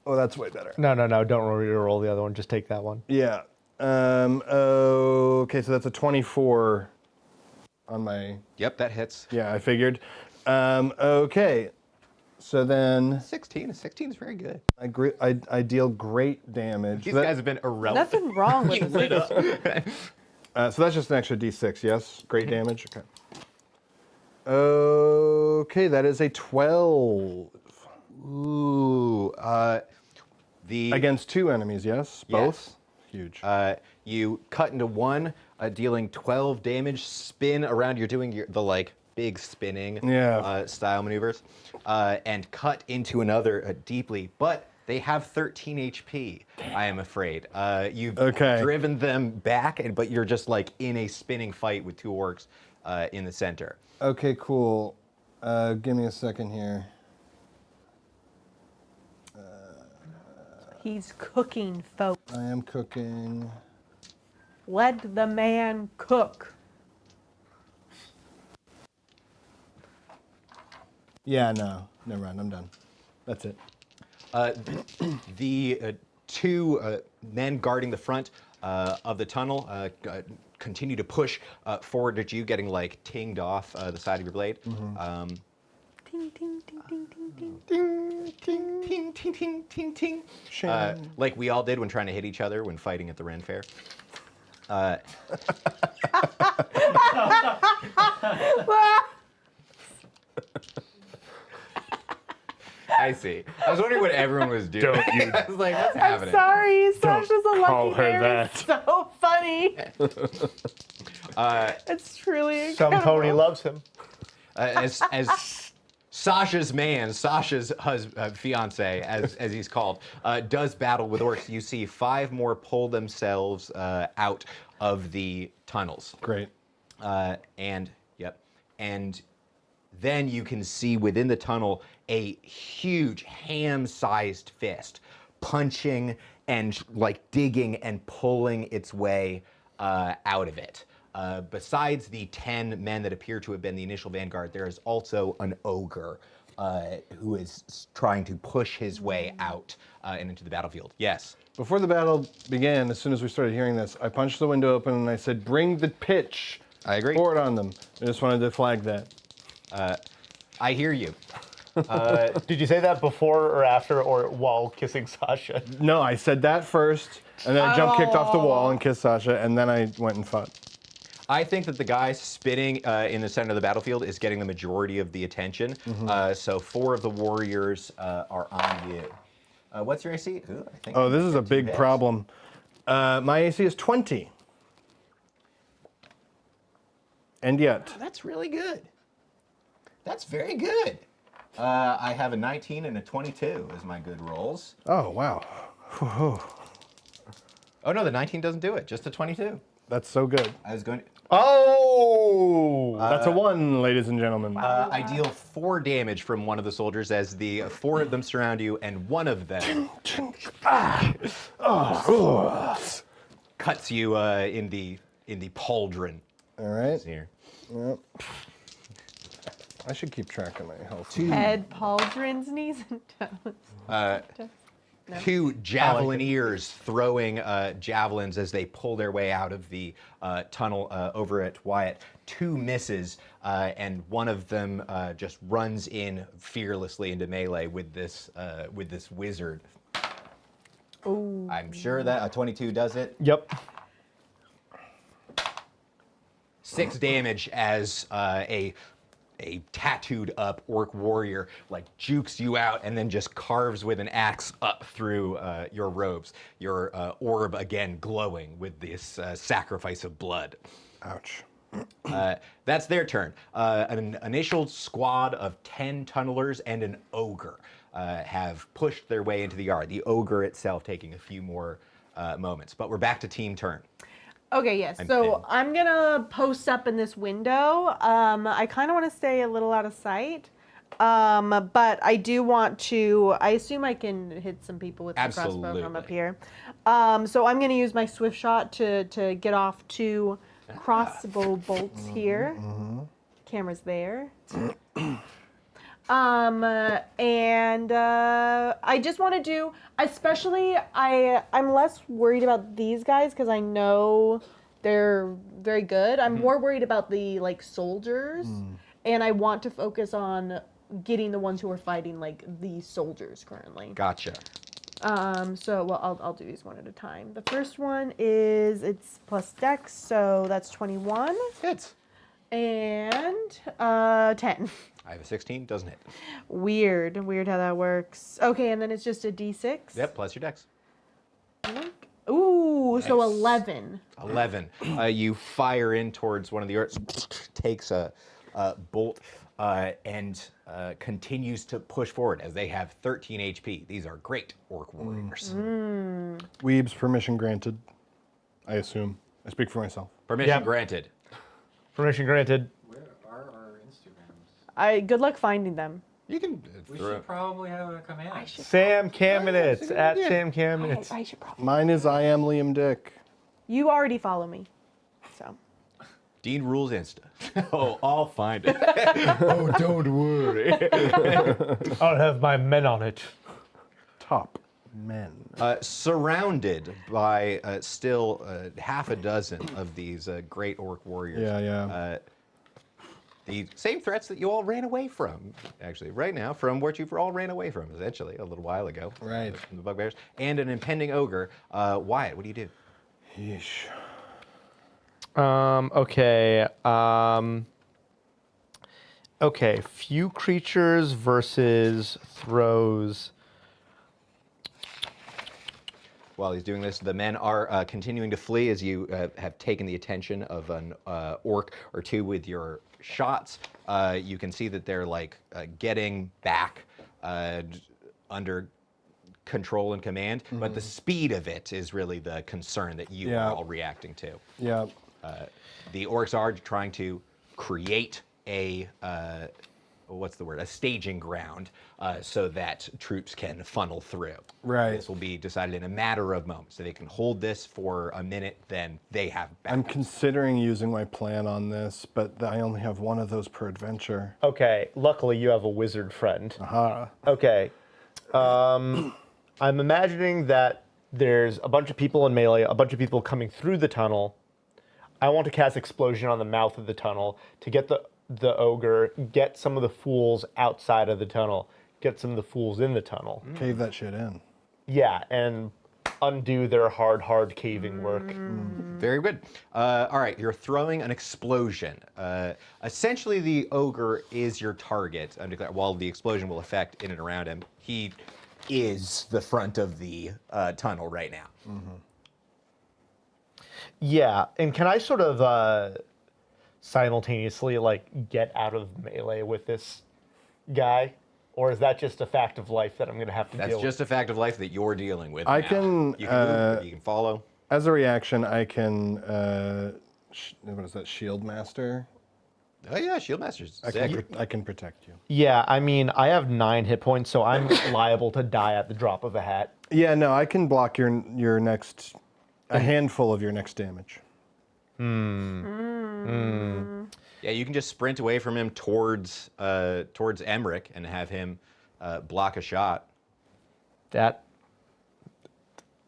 Oh, that's way better. No, don't roll the other one. Just take that one. Yeah. Okay, so that's a 24 on my. Yep, that hits. Yeah, I figured. Okay, so then 16. A 16 is very good. I deal great damage. These So that- guys have been irrelevant. Nothing wrong with Lit this. up. So that's just an extra d6, yes? Great damage? Okay. Okay, that is a 12. Ooh. The Against 2 enemies, yes? Both? Huge. you cut into one, dealing 12 damage. Spin around. You're doing the like big spinning style maneuvers, and cut into another deeply, but. They have 13 HP, I am afraid. You've driven them back, but you're just like in a spinning fight with 2 orcs in the center. Okay, cool. Give me a second here. He's cooking, folks. I am cooking. Let the man cook. Yeah, no. Never mind, I'm done. That's it. The 2 men guarding the front of the tunnel continue to push forward at you, getting like tinged off the side of your blade. Ting, ting, ting, ting, ting, ting. Ting, ting, ting, ting, ting, ting. Like we all did when trying to hit each other when fighting at the Ren Fair. I see. I was wondering what everyone was doing. I was like, what's happening? Sorry, Sasha's a call lucky her bear. that. It's so funny. It's truly Some incredible. pony loves him. As Sasha's man, Sasha's fiance, as he's called, does battle with orcs. You see 5 more pull themselves out of the tunnels. Great. And then you can see within the tunnel a huge ham-sized fist punching and like digging and pulling its way out of it. Besides the 10 men that appear to have been the initial vanguard, there is also an ogre who is trying to push his way out and into the battlefield. Yes. Before the battle began, as soon as we started hearing this, I punched the window open and I said, "Bring the pitch." I agree. Pour it on them. I just wanted to flag that. I hear you. Did you say that before or after or while kissing Sasha? No, I said that first, and then I jump kicked off the wall and kissed Sasha, and then I went and fought. I think that the guy spitting in the center of the battlefield is getting the majority of the attention. So 4 of the warriors are on you. What's your AC? Ooh, I think Oh, this is a big hits. problem. My AC is 20. And yet, That's really good. That's very good. I have a 19 and a 22 as my good rolls. oh wow, Oh no, the 19 doesn't do it. Just the 22. that's so good. I was going to. Oh! That's a 1, ladies and gentlemen. I deal 4 damage from one of the soldiers as the 4 of them surround you, and one of them cuts you in the pauldron. All right. Here. Yep. I should keep track of my health. Head, pauldrons, knees, and toes. 2 javelineers throwing javelins as they pull their way out of the tunnel over at Wyatt. 2 misses, and one of them just runs in fearlessly into melee with this wizard. Ooh. I'm sure that a 22 does it. Yep. 6 damage as a tattooed up orc warrior like jukes you out and then just carves with an axe up through your robes. Your orb again glowing with this sacrifice of blood. Ouch. That's their turn. An initial squad of 10 tunnelers and an ogre have pushed their way into the yard. The ogre itself taking a few more moments. But we're back to team turn. Okay, yes. I'm So pinned. I'm gonna post up in this window. I kind of want to stay a little out of sight, but I do want to. I assume I can hit some people with the crossbow from up Absolutely. here. So I'm gonna use my swift shot to get off 2 crossbow bolts here. Camera's there. And I just want to do, especially I'm less worried about these guys because I know they're very good. I'm more worried about the like soldiers, and I want to focus on getting the ones who are fighting like the soldiers currently. Gotcha. So well, I'll do these one at a time. The first one is it's plus dex, so that's 21 Hits. and 10. I have a 16, doesn't hit. Weird how that works. Okay, and then it's just a d6. Yep, plus your dex. Ooh, so Nice. 11. 11. You fire in towards one of the orcs, takes a bolt, and continues to push forward as they have 13 HP. These are great orc warriors. Weeb's permission granted, I assume. I speak for myself. Permission Yep. granted. Permission granted. Where are our Instagrams? Good luck finding them. You can We throw. should probably have a command. Sam Kamenitz at Sam Kamenitz. I should probably. Mine is I am Liam Dick. You already follow me, so. Dean rules Insta. Oh, I'll find it. Oh, don't worry. I'll have my men on it. Top men. Surrounded by still half a dozen of these great orc warriors. Yeah. The same threats that you all ran away from, actually, right now, from what you've all ran away from, essentially, a little while ago. Right. From the bugbears. And an impending ogre. Wyatt, what do you do? Yeesh. Okay. Okay. Few creatures versus throws. While he's doing this, the men are continuing to flee as you have taken the attention of an orc or 2 with your shots. You can see that they're like getting back under control and command, but the speed of it is really the concern that you Yeah. are all reacting to. Yeah. The orcs are trying to create a what's the word? A staging ground, so that troops can funnel through. Right. This will be decided in a matter of moments. So they can hold this for a minute, then they have I'm backups. considering using my plan on this, but I only have one of those per adventure. Okay, luckily you have a wizard friend. Aha. Okay. I'm imagining that there's a bunch of people in melee, a bunch of people coming through the tunnel. I want to cast Explosion on the mouth of the tunnel to get the ogre, get some of the fools outside of the tunnel, get some of the fools in the tunnel. Cave that shit in. Yeah, and undo their hard caving work. Very good. All right, you're throwing an explosion. Essentially, the ogre is your target. While the explosion will affect in and around him, he is the front of the tunnel right now. Yeah, and can I sort of simultaneously like get out of melee with this guy? Or is that just a fact of life that I'm going to have to That's deal just a fact of life that you're dealing with. I now. can, You can move, or you can follow. As a reaction, I can, what is that, Shield Master? Oh yeah, Shield Master's I sick. can protect you. Yeah, I mean, I have 9 hit points, so I'm liable to die at the drop of a hat. Yeah, no, I can block your next, a handful of your next damage. Yeah, you can just sprint away from him towards Emmerich and have him block a shot.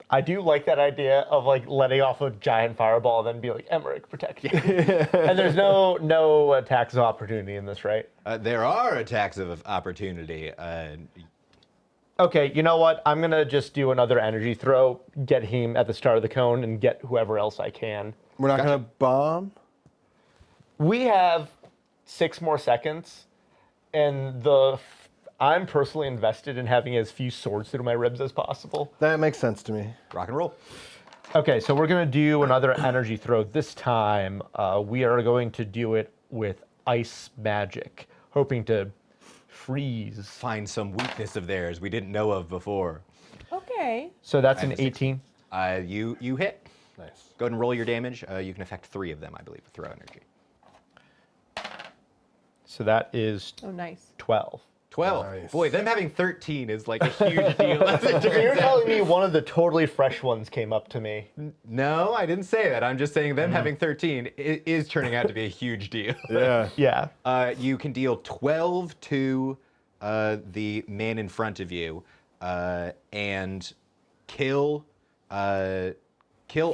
I do like that idea of like letting off a giant fireball and then be like, Emmerich, protect you. And there's no attacks of opportunity in this, right? There are attacks of opportunity. Okay, you know what? I'm gonna just do another energy throw, get him at the start of the cone, and get whoever else I can. We're not going to bomb? We have 6 more seconds, and I'm personally invested in having as few swords through my ribs as possible. That makes sense to me. Rock and roll. Okay, so we're gonna do another energy throw. This time, we are going to do it with ice magic, hoping to freeze. Find some weakness of theirs we didn't know of before. Okay. So that's an And a 18. You hit. Nice. Go ahead and roll your damage. You can affect 3 of them, I believe, with throw energy. So that is Oh, nice. 12. 12. Nice. Boy, them having 13 is like a huge deal. as it So you're turns out. telling me one of the totally fresh ones came up to me. No, I didn't say that. I'm just saying them having 13 is turning out to be a huge deal. Yeah. Yeah. You can deal 12 to the man in front of you and kill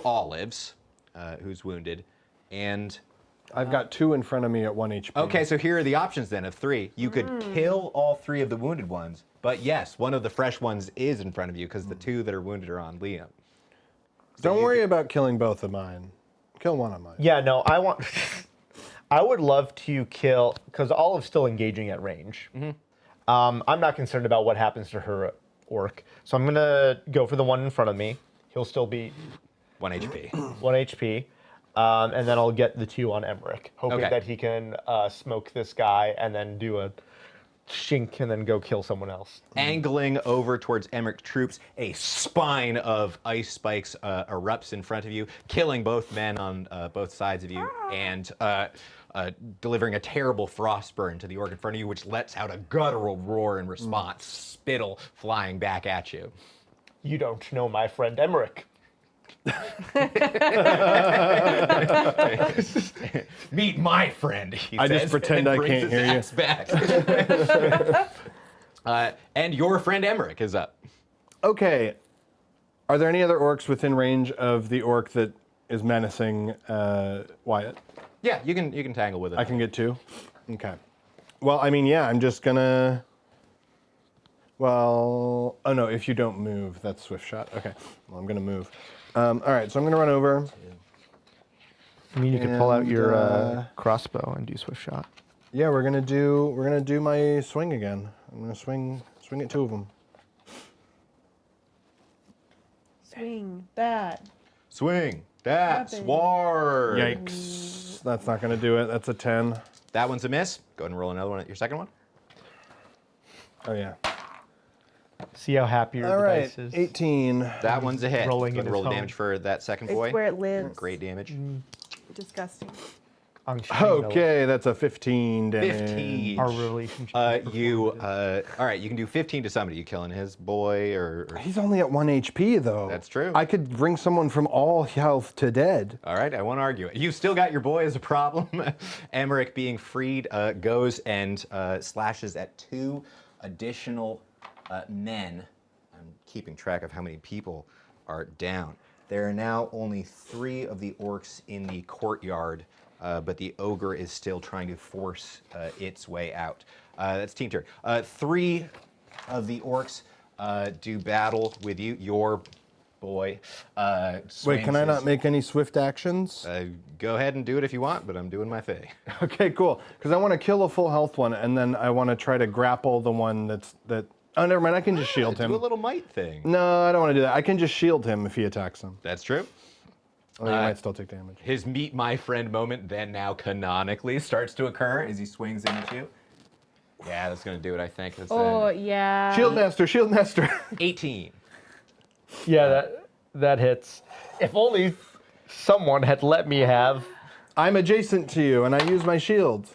Olives, who's wounded, and I've got 2 in front of me at 1 HP. okay, so here are the options then of 3. You could kill all 3 of the wounded ones, but yes, one of the fresh ones is in front of you because the 2 that are wounded are on Liam. Don't worry about killing both of mine. Kill one of mine. Yeah, no, I would love to kill, because Olive's still engaging at range. I'm not concerned about what happens to her orc. So I'm going to go for the one in front of me. He'll still be 1 HP. 1 HP. And then I'll get the 2 on Emmerich, hoping Okay. that he can smoke this guy and then do a shink and then go kill someone else. Angling over towards Emmerich troops, a spine of ice spikes erupts in front of you, killing both men on both sides of you, and delivering a terrible frost burn to the orc in front of you, which lets out a guttural roar in response, spittle flying back at you. You don't know my friend Emmerich. Meet my friend, he I just says, pretend and I brings can't his hear you. axe back. And your friend Emmerich is up. Okay. Are there any other orcs within range of the orc that is menacing Wyatt? Yeah, you can tangle with it. I can get 2? Okay. Well, I mean, yeah, I'm just gonna... Well, oh no, if you don't move, that's swift shot. Okay, well, I'm gonna move. All right, so I'm gonna run over. I mean, you could pull out your And, crossbow and do swift shot. Yeah, we're gonna do my swing again. I'm gonna swing at 2 of them. Swing that. Swing that Weapon. sword. Yikes! That's not gonna do it. That's a 10. That one's a miss. Go ahead and roll another one at your second one. Oh yeah. See how happy your All right, dice is. 18. That one's a hit. Rolling Go ahead in and roll his the damage home. for that second It's boy. where it lives. Great damage. Disgusting. Okay, that's a 15 damage. 15. Our relationship. All right, you can do 15 to somebody. You killing his boy or He's only at 1 HP, though. That's true. I could bring someone from all health to dead. All right, I won't argue it. You still got your boy as a problem. Emmerich being freed goes and slashes at 2 additional men. I'm keeping track of how many people are down. There are now only 3 of the orcs in the courtyard, but the ogre is still trying to force its way out. That's team turn. 3 of the orcs do battle with you. Your boy. Wait, can I not make any swift actions? Go ahead and do it if you want, but I'm doing my thing. Okay, cool. Because I want to kill a full health one, and then I want to try to grapple the one that. Oh, never mind. I can just shield him. Do a little might thing. No, I don't want to do that. I can just shield him if he attacks him. That's true. Oh, he might still take damage. His meet my friend moment then now canonically starts to occur as he swings in at you. Yeah, that's going to do it, I think. That's Oh, yeah. Shield Master, Shield Master. 18. Yeah, that hits. If only someone had let me have. I'm adjacent to you, and I use my shield.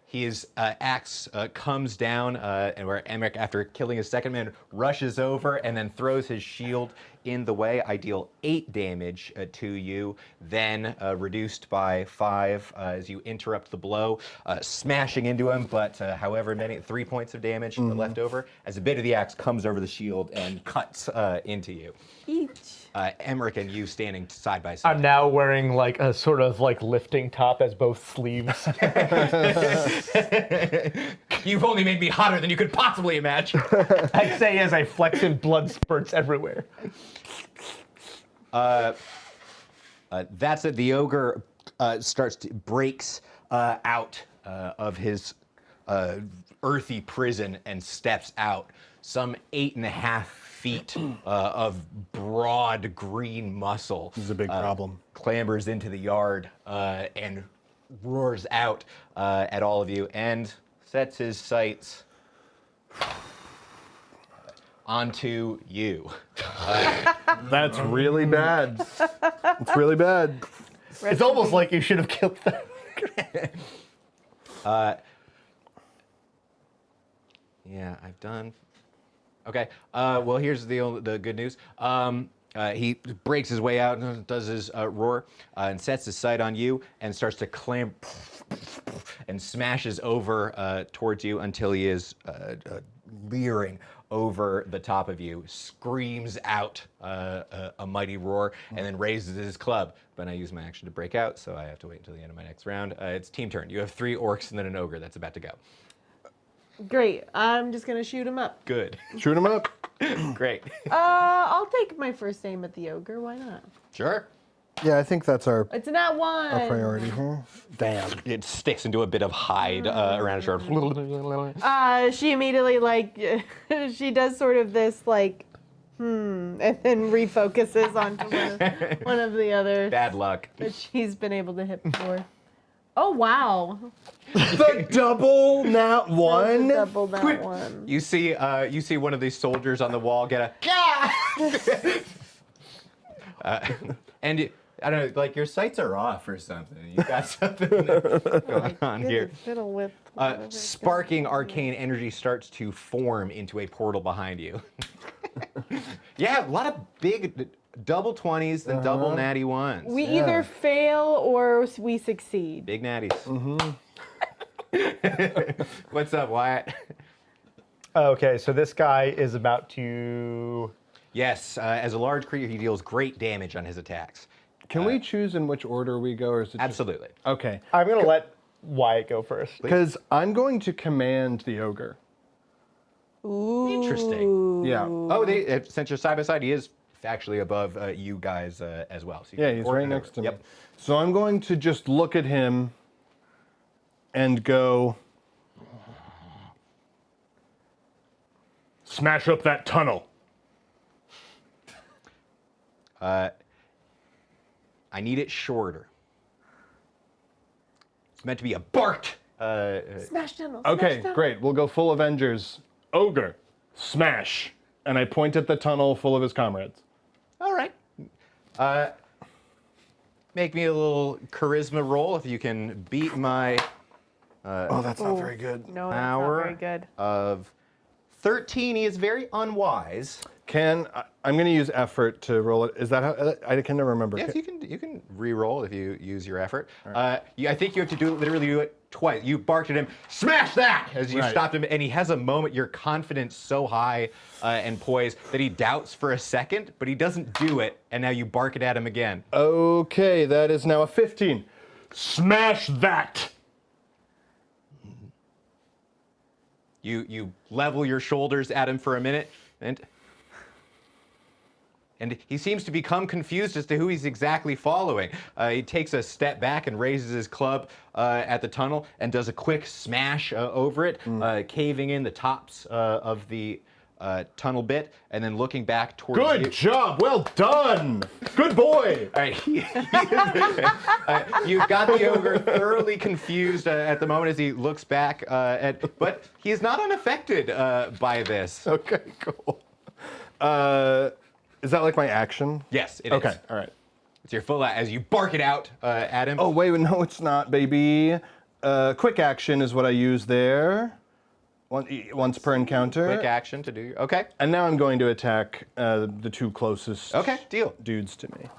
His axe comes down, and where Emmerich, after killing his second man, rushes over and then throws his shield in the way. I deal 8 damage to you, then reduced by 5 as you interrupt the blow, smashing into him, but however many, 3 points of damage left over, as a bit of the axe comes over the shield and cuts into you. Each. Emmerich and you standing side by side. I'm now wearing like a sort of like lifting top as both sleeves. You've only made me hotter than you could possibly imagine. I say as I flex and blood spurts everywhere. That's it. The ogre breaks out of his earthy prison and steps out. Some 8.5 feet of broad green muscle. This is a big problem. Clambers into the yard and roars out at all of you and sets his sights onto you. That's really bad. It's really bad. It's almost like you should have killed them. Yeah, I've done. Okay. Well, here's the good news. He breaks his way out and does his roar and sets his sight on you and starts to clamber and smashes over towards you until he is leering over the top of you, screams out a mighty roar, and then raises his club. But I use my action to break out, so I have to wait until the end of my next round. It's team turn. You have 3 orcs and then an ogre that's about to go. Great. I'm just gonna shoot him up. Good. Shoot him up. Great. I'll take my first aim at the ogre. Why not? Sure. Yeah, I think that's our It's not one. priority here. Damn. It sticks into a bit of hide around his shoulder. She immediately she does sort of this and then refocuses onto one of the others Bad luck. that she's been able to hit before. Oh wow! The double nat one. Double that one. You see one of these soldiers on the wall get a and I don't know, like your sights are off or something. You got something going on here. Fiddle with Sparking arcane energy starts to form into a portal behind you. Yeah, a lot of big double 20s, then double natty ones. We either fail or we succeed. Big natties. What's up, Wyatt? Okay, so this guy is about to. Yes, as a large creature, he deals great damage on his attacks. Can we choose in which order we go, or is it just... Absolutely. Okay. I'm gonna let Wyatt go first. Because I'm going to command the ogre. Ooh. Interesting. Yeah. Oh, since you're side by side, he is actually above you guys as well. So you Yeah, can he's order right him. next to me. Yep. So I'm going to just look at him and go, smash up that tunnel. I need it shorter. It's meant to be a barked. Smash tunnel. Okay, smash tunnel. great. We'll go full Avengers. Ogre, smash. And I point at the tunnel full of his comrades. All right. make me a little charisma roll if you can beat my Oh, that's not very good. No, that's not power very good. of 13. He is very unwise. I'm going to use effort to roll it. Is that how? I can never remember. Yes, you can re-roll if you use your effort. I think you have to literally do it twice. You barked at him, smash that, as you Right. stopped him, and he has a moment. Your confidence so high and poised that he doubts for a second, but he doesn't do it, and now you bark it at him again. Okay, that is now a 15. Smash that! You level your shoulders at him for a minute, and he seems to become confused as to who he's exactly following. He takes a step back and raises his club at the tunnel and does a quick smash over it, caving in the tops of the tunnel bit, and then looking back towards you. Good job! Well done! Good boy! All right. You've got the ogre thoroughly confused at the moment as he looks back, but he's not unaffected by this. Okay, cool. Is that like my action? Yes, it is. Okay, all right. It's your full as you bark it out at him. Oh, wait, no, it's not, baby. Quick action is what I use there. Once per encounter. Quick action to do. Okay. And now I'm going to attack the two closest Okay, deal. dudes to me.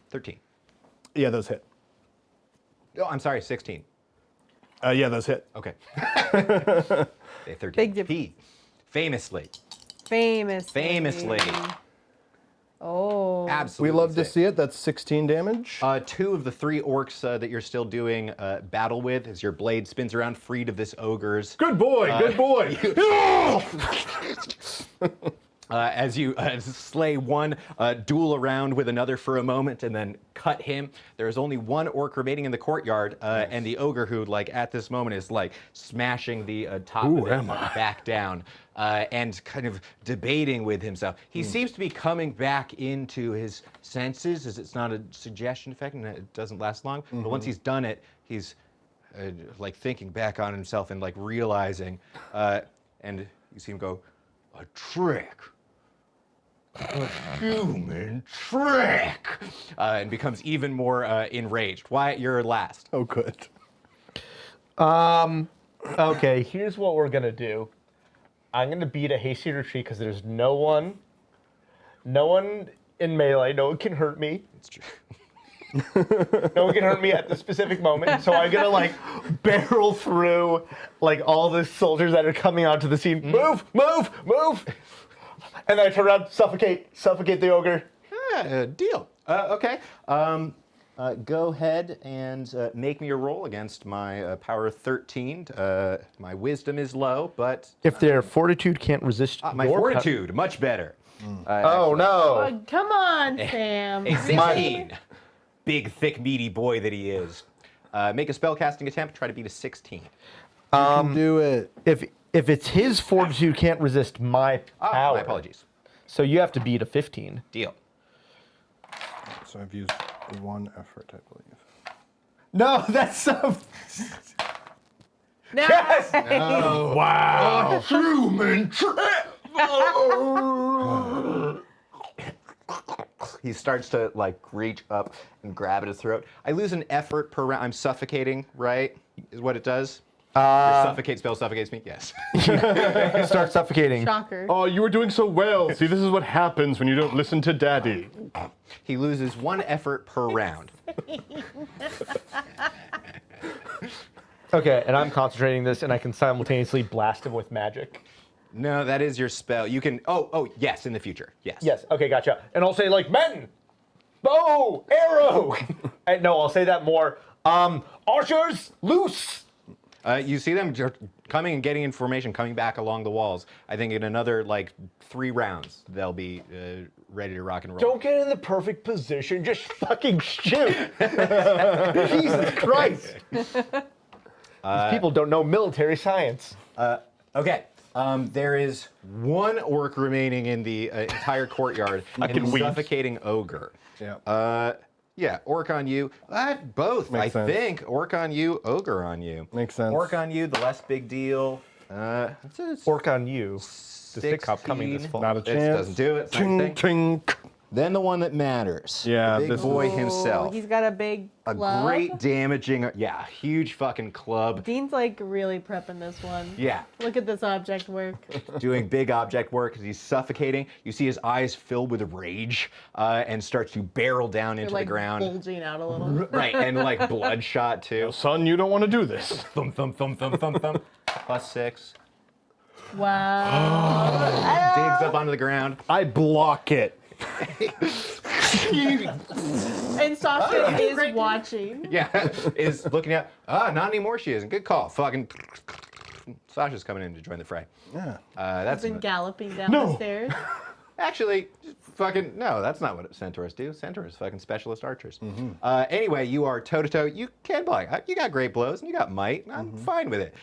13. Yeah, those hit. Oh, I'm sorry, 16. Yeah, those hit. Okay. They 13. Big dip. He famously. Famously. Oh. Absolutely. We love to see it. That's 16 damage. 2 of the 3 orcs that you're still doing battle with as your blade spins around, freed of this ogre's. Good boy, good boy. As you slay one, duel around with another for a moment, and then cut him. There is only 1 orc remaining in the courtyard, and the ogre who, like, at this moment is like smashing the top of it back down, and kind of debating with himself. He seems to be coming back into his senses, as it's not a suggestion effect, and it doesn't last long. But once he's done it, he's like thinking back on himself and like realizing, and you see him go, "A trick." A human trick, and becomes even more enraged. Wyatt, you're last. Oh, good. Okay, here's what we're gonna do. I'm gonna beat a hasty retreat because there's no one in melee. No one can hurt me. It's true. No one can hurt me at the specific moment. So I'm gonna like barrel through like all the soldiers that are coming onto the scene. Move, move, move. And then I turn around, suffocate the ogre. Deal. Okay. Go ahead and make me a roll against my power 13. My wisdom is low, but If their fortitude can't resist my your fortitude, much better. Oh no. Oh, come on, Sam. A 16. Big, thick, meaty boy that he is. Make a spellcasting attempt. Try to beat a 16. Do it. If it's his fortitude can't resist my power. My apologies. So you have to beat a 15. Deal. So I've used 1 effort, I believe. No, that's so. No. Yes! Wow. Human trick. He starts to like reach up and grab at his throat. I lose an effort per round. I'm suffocating, right? Is what it does? Your suffocate spell suffocates me? Yes. Start suffocating. Shocker. Oh, you were doing so well. See, this is what happens when you don't listen to Daddy. He loses 1 effort per round. Okay, and I'm concentrating this, and I can simultaneously blast him with magic. No, that is your spell. You can. Oh, yes, in the future. Yes. Yes. Okay, gotcha. And I'll say like men, bow, arrow. And no, I'll say that more. Archers, loose. You see them coming and getting information, coming back along the walls. I think in another like 3 rounds, they'll be ready to rock and roll. Don't get in the perfect position. Just fucking shoot. Jesus Christ. These people don't know military science. Okay. There is 1 orc remaining in the entire courtyard, and wait. suffocating ogre. Yeah. Yeah, orc on you. Both, Makes sense. think. Orc on you, ogre on you. Makes sense. Orc on you, the less big deal. It's Orc on you. The sick cop coming this 16. fall. Not a It chance. doesn't do it. Same Tink, thing. tink. Then the one that matters. Yeah, the big this boy is- himself. He's got a big A club. great damaging, huge fucking club. Dean's like really prepping this one. Yeah, Look at this object work. doing big object work as he's suffocating. You see his eyes fill with rage and start to barrel down They're into like the ground. bulging out a little. Right, and like bloodshot too. Son, you don't want to do this. Thump, thump, thump, thump, thump, thump. +6. Wow. Digs up onto the ground. I block it. And Sasha is watching. Yeah, is looking at. Not anymore. She isn't. Good call. Fucking. Sasha's coming in to join the fray. Yeah. That's Been galloping down the stairs. actually fucking no. That's not what centaurs do. Centaurs fucking specialist archers. Anyway, you are toe to toe. You can block. You got great blows and you got might. And I'm fine with it.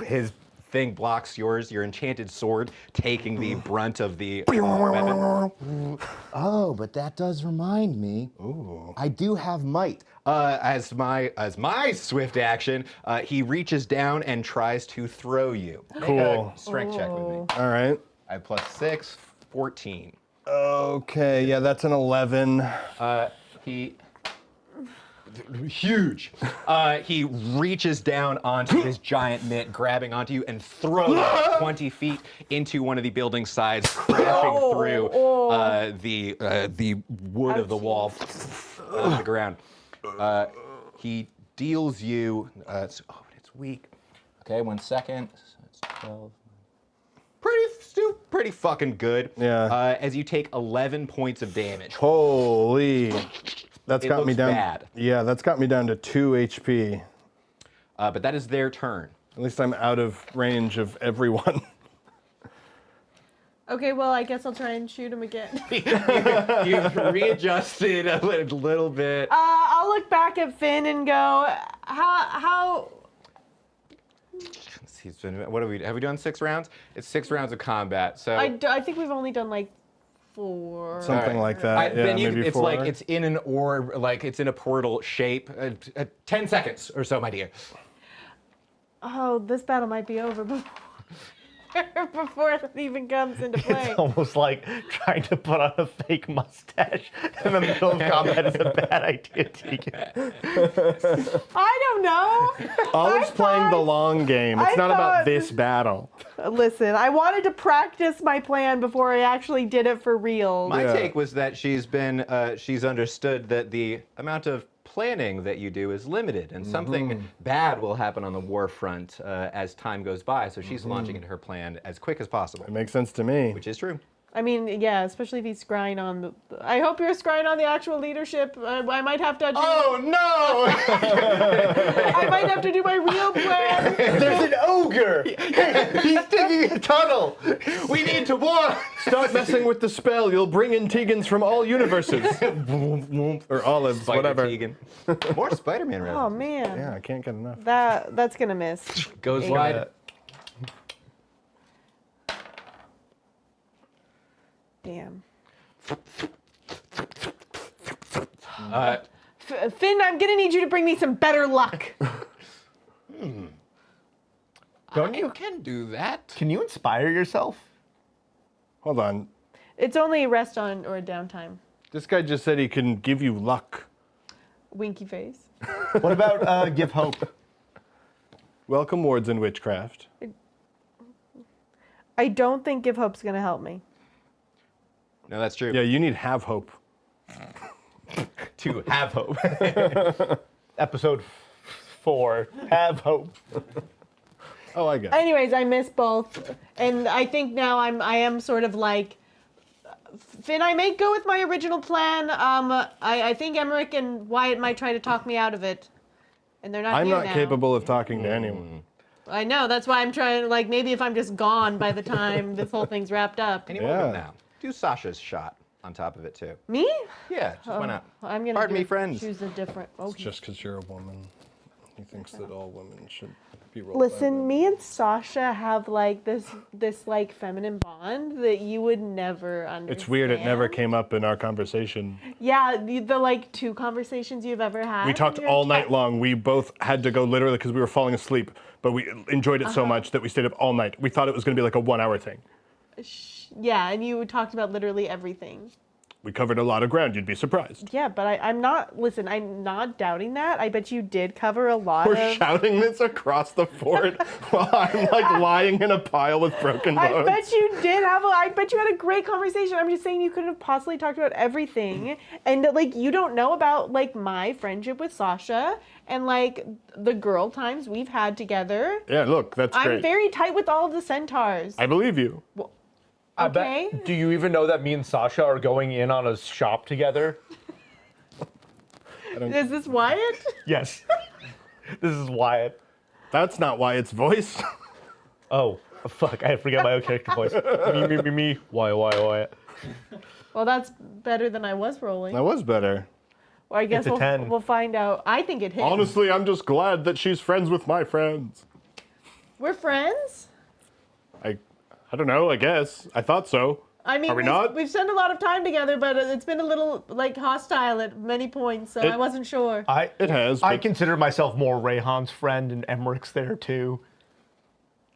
His thing blocks yours. Your enchanted sword taking the brunt of the weapon. Oh, but that does remind me. Ooh. I do have might. As my swift action, he reaches down and tries to throw you. Make Cool. a strength check with me. All right. I have +6, 14. Okay, yeah, that's an 11. He huge. He reaches down onto his giant mitt, grabbing onto you, and throws 20 feet into one of the building sides, crashing through the wood of the wall onto the ground. He deals you. It's weak. Okay, 1 second. So it's 12. Pretty fucking good. Yeah. As you take 11 points of damage. Holy. That's It got me looks down. bad. Yeah, that's got me down to 2 HP. But that is their turn. At least I'm out of range of everyone. Okay, well, I guess I'll try and shoot him again. You've readjusted a little bit. I'll look back at Finn and go, how He's been. What have we done 6 rounds? It's 6 rounds of combat. So I think we've only done like 4. Something like that. Yeah, then maybe it's 4. like it's in an orb, like it's in a portal shape. 10 seconds or so, my dear. Oh, this battle might be over before it even comes into play. It's almost like trying to put on a fake mustache in the middle of combat is a bad idea, Tegan. I don't know. Olive's playing the thought- long game. It's I not about thought- this battle. Listen, I wanted to practice my plan before I actually did it for real. My Yeah. take was that she's understood that the amount of planning that you do is limited, and something bad will happen on the war front as time goes by. So she's launching into her plan as quick as possible, It makes sense to me. which is true. I mean, yeah, especially if he's scrying on the. I hope you're scrying on the actual leadership. I might have to. Do, Oh no! I might have to do my real plan. There's an ogre! He's digging a tunnel! We need to war. Start messing with the spell. You'll bring in Tegans from all universes. Or Olives, whatever. Tegan. More Spider-Man references. Oh man, Yeah, I can't get enough. that's gonna miss. Goes Eight. wide. Damn. Uh, Finn, I'm gonna need you to bring me some better luck. Don't you? can do that. Can you inspire yourself? Hold on. It's only a rest on or a downtime. This guy just said he can give you luck. Winky face. What about give hope? Welcome, wards in witchcraft. I don't think Give Hope's gonna help me. No, that's true. Yeah, you need have hope. To have hope. Episode 4. Have hope. Oh, I get it. Anyways, I miss both, and I think now I am sort of like Finn. I may go with my original plan. I think Emmerich and Wyatt might try to talk me out of it, and they're not I'm here not now. capable of talking to anyone. I know. That's why I'm trying. Like maybe if I'm just gone by the time this whole thing's wrapped up. Any moment now. Do Sasha's shot on top of it too. Me? Yeah, just why not? I'm gonna Pardon me, do- friends. choose a different. It's Okay. just because you're a woman. He thinks that all women should be rolled. Listen, me and Sasha have like this like feminine bond that you would never understand. It's weird. It never came up in our conversation. Yeah, the like 2 conversations you've ever had. We talked all night long. We both had to go literally because we were falling asleep, but we enjoyed it so much that we stayed up all night. We thought it was going to be like a 1-hour thing. Yeah, and you talked about literally everything. We covered a lot of ground. You'd be surprised. Yeah, but I'm not. Listen, I'm not doubting that. I bet you did cover a lot We're of. shouting this across the fort while I'm like lying in a pile with broken bones. I bet you did have. I bet you had a great conversation. I'm just saying you couldn't have possibly talked about everything, and like you don't know about like my friendship with Sasha and like the girl times we've had together. Yeah, look, that's great. I'm very tight with all of the centaurs. I believe you. I Okay. bet, do you even know that me and Sasha are going in on a shop together? Is this Wyatt? Yes. This is Wyatt. That's not Wyatt's voice. Oh, fuck. I forget my own character voice. Me. Wyatt. Well, that's better than I was rolling. That was better. Well, I guess It's a 10. we'll find out. I think it hit. Honestly, I'm just glad that she's friends with my friends. We're friends? I don't know, I guess. I thought so. I mean, Are we not? we've spent a lot of time together, but it's been a little like hostile at many points, so I wasn't sure. It has. I But... consider myself more Rayhan's friend, and Emmerich's there too.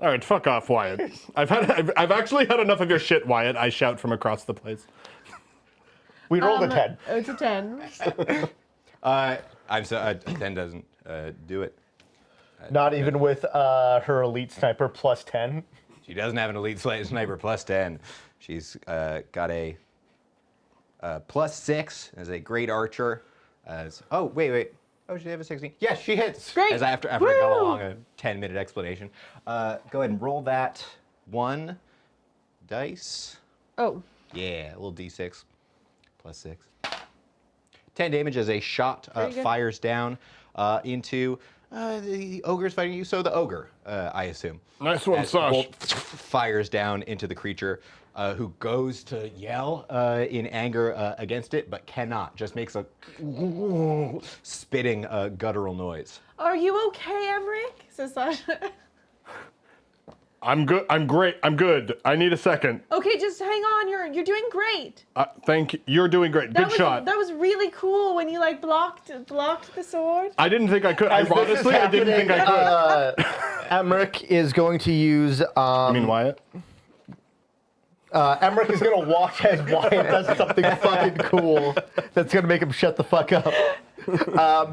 All right, fuck off, Wyatt. I've actually had enough of your shit, Wyatt. I shout from across the place. We rolled a 10. It's a 10. I'm so 10 doesn't do it. Not even with her elite sniper plus 10. She doesn't have an elite sniper plus 10. She's got a plus 6 as a great archer. Oh, wait. Oh, she have a 16? Yes, she hits. Great. As after I Woo! go along a 10-minute explanation. Go ahead and roll that 1 dice. Oh, Yeah, a little d6 plus 6. 10 damage as a shot Very good. fires down into the ogre's fighting you. So the ogre, I assume. Nice one, As Sash. bolt fires down into the creature, who goes to yell in anger against it, but cannot. Just makes a spitting guttural noise. are you okay, Emmerich? Says Sasha. I'm good. I'm great. I'm good. I need a second. Okay, just hang on. You're doing great. Thank you. You're doing great. Good shot. That was really cool when you like blocked the sword. I didn't think I could. As this is Honestly, I didn't think I could. Emmerich is going to use. I mean, Wyatt? Emmerich is going to watch as Wyatt does something fucking cool that's going to make him shut the fuck up.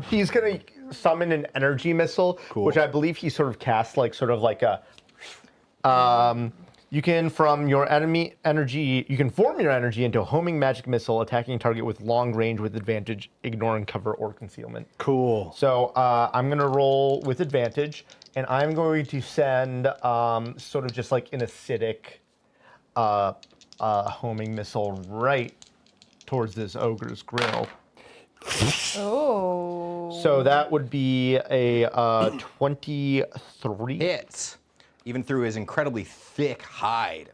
He's going to summon an energy missile, Cool. which I believe he sort of casts like sort of like a. You can form your energy into a homing magic missile, attacking a target with long range with advantage, ignoring cover or concealment. Cool. So I'm gonna roll with advantage, and I'm going to send sort of just like an acidic homing missile right towards this ogre's grill. Oh. So that would be a 23. Hits, even through his incredibly thick hide.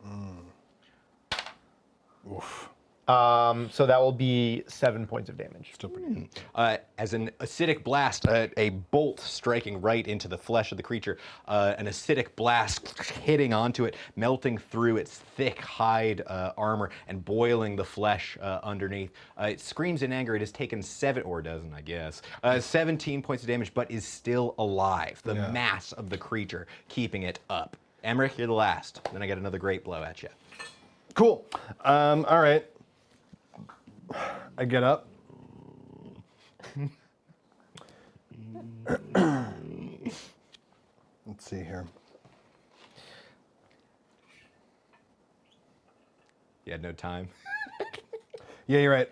Oof. So that will be 7 points of damage. Still pretty good. As an acidic blast, a bolt striking right into the flesh of the creature, an acidic blast hitting onto it, melting through its thick hide armor and boiling the flesh underneath. It screams in anger. It has taken 17 points of damage, but is still alive. The mass of the creature keeping it up. Emmerich, you're the last. Then I get another great blow at you. Cool. All right. I get up. Let's see here. You had no time. Yeah, you're right.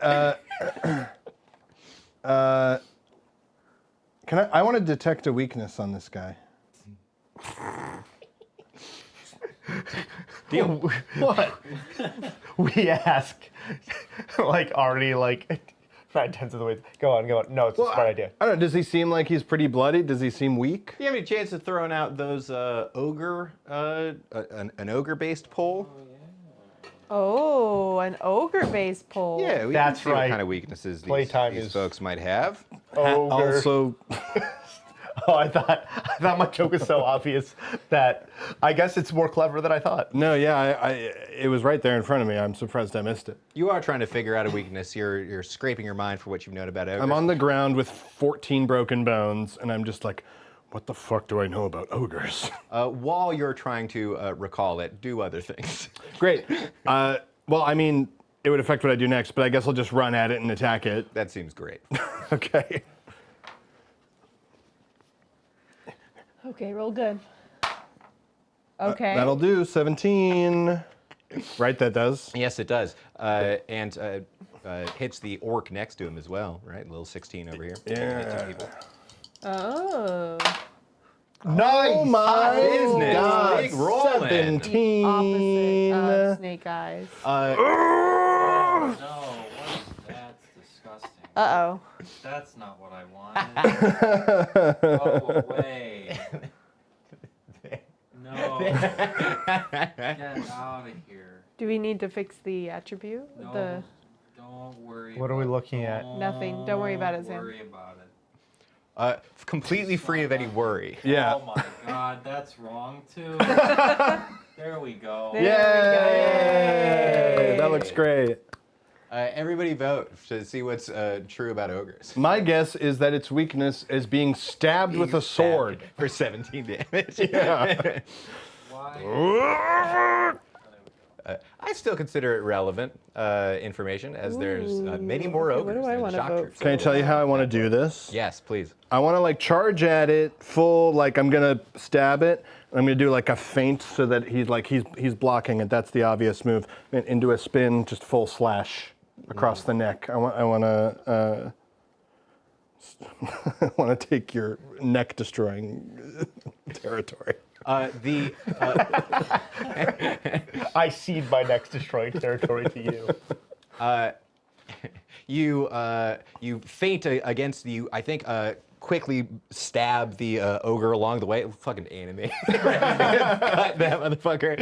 Can I want to detect a weakness on this guy. Deal. What? We ask, like already like 9/10 of the way. Go on. No, it's a smart idea. I don't know. Does he seem like he's pretty bloody? Does he seem weak? Do you have any chance of throwing out those an ogre-based poll? Oh, an ogre-based pole. Yeah, we That's can see what right. kind of weaknesses Playtime these is- folks might have. Ogre. Also, Oh, I thought my joke was so obvious that I guess it's more clever than I thought. no, yeah, it was right there in front of me. I'm surprised I missed it. You are trying to figure out a weakness. You're scraping your mind for what you've known about ogres. I'm on the ground with 14 broken bones, and I'm just like, what the fuck do I know about ogres? While you're trying to recall it, do other things. Great. Well, I mean, it would affect what I do next, but I guess I'll just run at it and attack it. That seems great. Okay. Okay, roll good. Okay. That'll do. 17. Right, that does. Yes, it does. And hits the orc next to him as well, right? Little 16 over here. Yeah. Oh. Nice. Oh my business. God. Big rolling. 17. Opposite of Snake Eyes. No, what is that's disgusting. Uh-oh. That's not what I wanted. Go away. No. Get out of here. Do we need to fix the attribute? No. Don't worry. What are we about- looking at? Nothing. Don't worry about it, Sam. Don't worry about it. Completely free of any worry. Yeah. Oh my god, that's wrong too. There we go. There Yay! That looks great. Everybody vote to see what's true about ogres. My guess is that its weakness is being stabbed with a sword. For 17 damage. Yeah. Why? I still consider it relevant information, as there's many more okay, ogres what do I than wanna shock vote troops. Can I tell you how I want to do this? Yes, please. I want to like charge at it full, like I'm gonna stab it. And I'm gonna do like a feint so that he's blocking it. That's the obvious move. And into a spin, just full slash across the neck. I want to I want to take your neck destroying territory. I cede my next destroying territory to you. You feint against the, I think, quickly stab the ogre along the way. Fucking anime. Cut that motherfucker.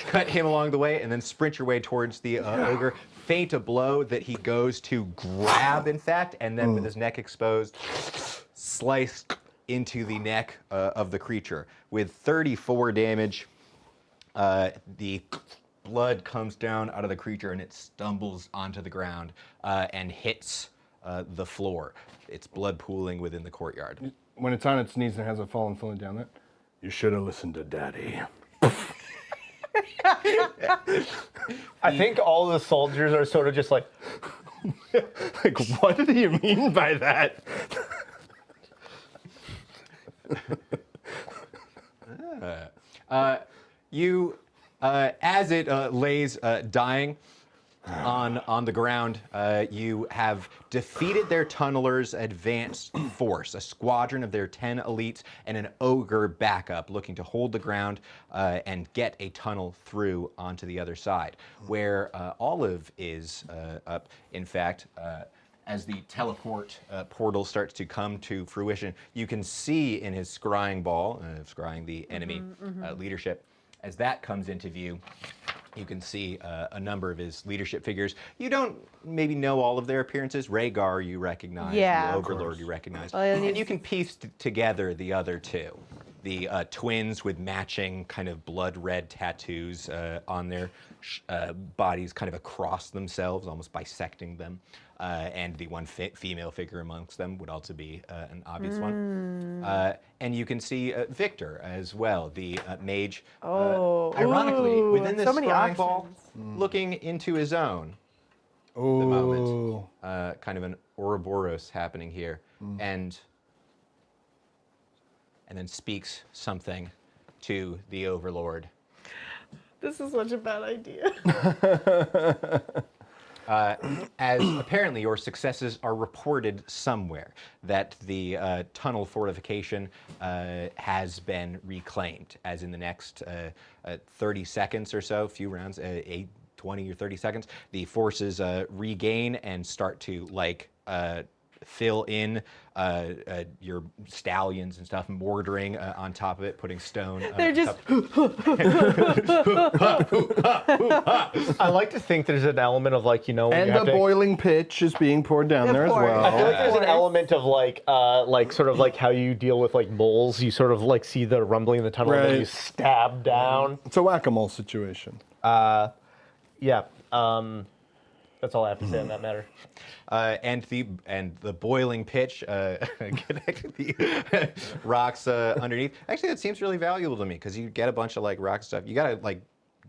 Cut him along the way, and then sprint your way towards the ogre. Feint a blow that he goes to grab, in fact, and then with his neck exposed, slice into the neck of the creature. With 34 damage, the blood comes down out of the creature and it stumbles onto the ground and hits the floor. It's blood pooling within the courtyard. When it's on its knees and it hasn't fallen fully down it, you should have listened to Daddy. I think all the soldiers are sort of just like, Like, what do you mean by that? As it lays dying on the ground, you have defeated their tunnelers' advanced force, a squadron of their 10 elites, and an ogre backup looking to hold the ground and get a tunnel through onto the other side, where Olive is up, in fact. As the teleport portal starts to come to fruition, you can see in his scrying ball, scrying the enemy leadership, as that comes into view, you can see a number of his leadership figures. You don't maybe know all of their appearances. Rhaegar you recognize, Yeah. the Overlord you recognize. Well, And you can piece together the other two. The twins with matching kind of blood red tattoos on their bodies kind of across themselves, almost bisecting them. And the one female figure amongst them would also be an obvious one. And you can see Victor as well, the mage. Ironically, Ooh, within this so many scrying ball, options. looking into his own. Ooh. The moment. Kind of an Ouroboros happening here. And then speaks something to the Overlord. This is such a bad idea. As apparently your successes are reported somewhere, that the tunnel fortification has been reclaimed, as in the next 30 seconds or so, few rounds, 20 or 30 seconds, the forces regain and start to fill in your stallions and stuff, mortaring on top of it, putting stone. They're just. I like to think there's an element of like, when And you the have to, boiling pitch is being poured down there as course. well. I feel like there's an course. element of like sort of like how you deal with like moles. You sort of like see the rumbling in the tunnel and then Right. you stab down. It's a whack-a-mole situation. Yeah. That's all I have to say on that matter. And the boiling pitch connecting the rocks underneath. Actually, that seems really valuable to me because you get a bunch of like rock stuff. You gotta like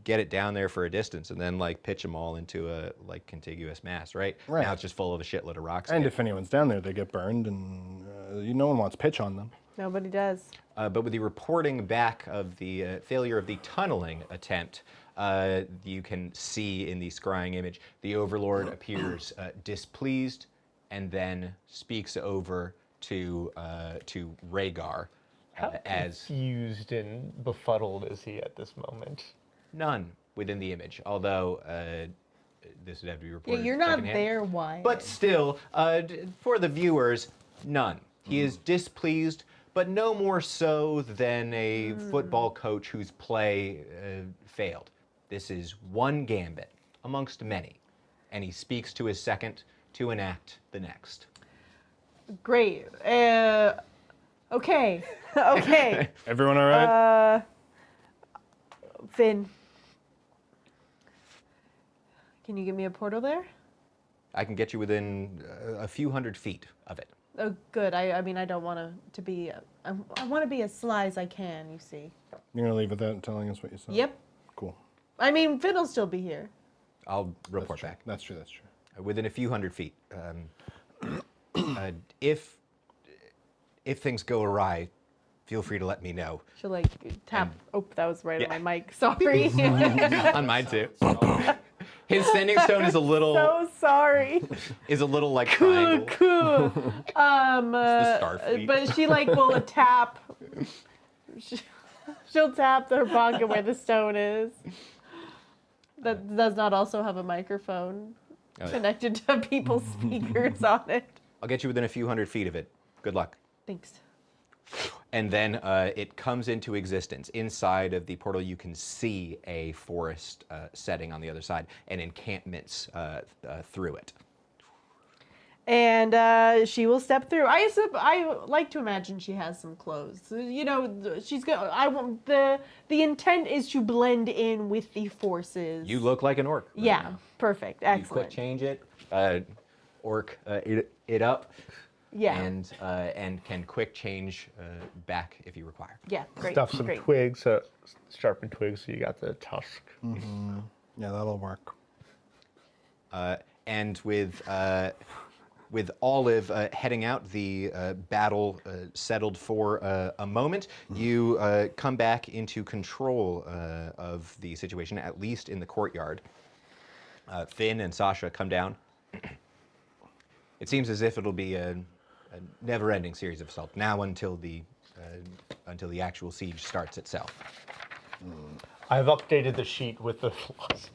get it down there for a distance and then like pitch them all into a like contiguous mass, right? Right. Now it's just full of a shitload of rocks. And again. if anyone's down there, they get burned, and no one wants pitch on them. Nobody does. But with the reporting back of the failure of the tunneling attempt, you can see in the scrying image, the Overlord appears displeased and then speaks over to Rhaegar as Confused and befuddled is he at this moment? none within the image, although this would have to be Yeah, reported. you're not secondhand. there, Wyatt. But still, for the viewers, none. He is displeased, but no more so than a football coach whose play failed. This is one gambit amongst many, and he speaks to his second to enact the next. Great. Okay. Okay. Everyone all right? Finn. Can you give me a portal there? I can get you within a few hundred feet of it. Oh, good. I mean, I don't want to be. I want to be as sly as I can. You see. You're going to leave without telling us what you saw? Yep. Cool. I mean, Finn will still be here. I'll report back. That's true, that's true. Within a few hundred feet. If things go awry, feel free to let me know. She'll like tap. Oh, that was right Yeah. on my mic. Sorry. On mine too. His sending stone is a little So sorry. like Cool, triangle. cool. Starfleet. But she like will tap. She'll tap her pocket where the stone is. That does not also have a microphone Oh, yeah. connected to people's speakers on it. I'll get you within a few hundred feet of it. Good luck. Thanks. And then it comes into existence. Inside of the portal, you can see a forest setting on the other side and encampments through it. And she will step through. I like to imagine she has some clothes. You know, she's going. I want the intent is to blend in with the forces. You look like an orc. right Yeah, now. perfect, You quick excellent. change it. Orc it up. Yeah. And can quick change back if you require. Yeah, great. Stuff some great. twigs, sharpened twigs, so you got the tusk. Yeah, that'll work. And with Olive heading out, the battle settled for a moment. You come back into control of the situation, at least in the courtyard. Finn and Sasha come down. It seems as if it'll be a never-ending series of assaults now until the actual siege starts itself. I've updated the sheet with the flaws.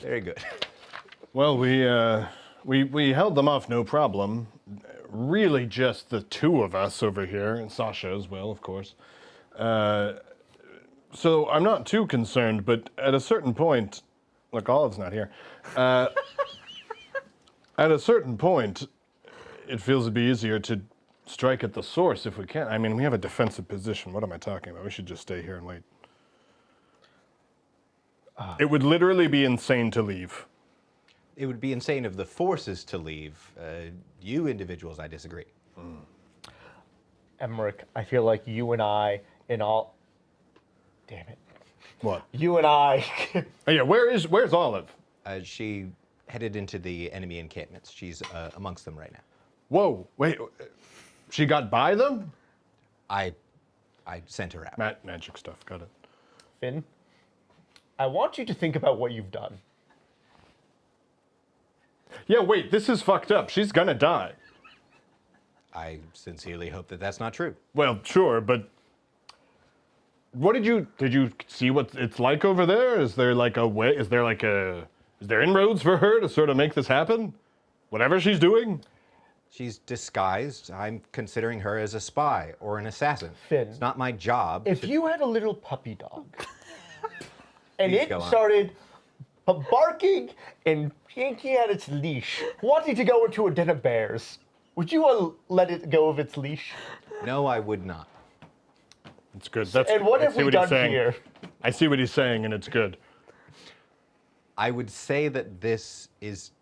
Very good. Well, we held them off no problem. Really just the two of us over here, and Sasha as well, of course. So I'm not too concerned, but at a certain point, look, Olive's not here. At a certain point, it feels it'd be easier to strike at the source if we can. I mean, we have a defensive position. What am I talking about? We should just stay here and wait. It would literally be insane to leave. It would be insane of the forces to leave. You individuals, I disagree. Emmerich, I feel like you and I, in all. Damn it. What? You and I. Oh yeah, where's Olive? She headed into the enemy encampments. She's amongst them right now. Whoa, wait, she got by them? I sent her out. Magic stuff, got it. Finn, I want you to think about what you've done. Yeah, wait, this is fucked up. She's gonna die. I sincerely hope that that's not true. Well, sure, but what did you see what it's like over there? Is there like a way, is there inroads for her to sort of make this happen? Whatever she's doing? She's disguised. I'm considering her as a spy or an assassin. Finn, It's not my job. if to- you had a little puppy dog and Please it go on. started barking and yanking at its leash, wanting to go into a den of bears, would you let it go of its leash? No, I would not. It's good. That's And what I have see we what he's done saying. here? I see what he's saying, and it's good. I would say that this is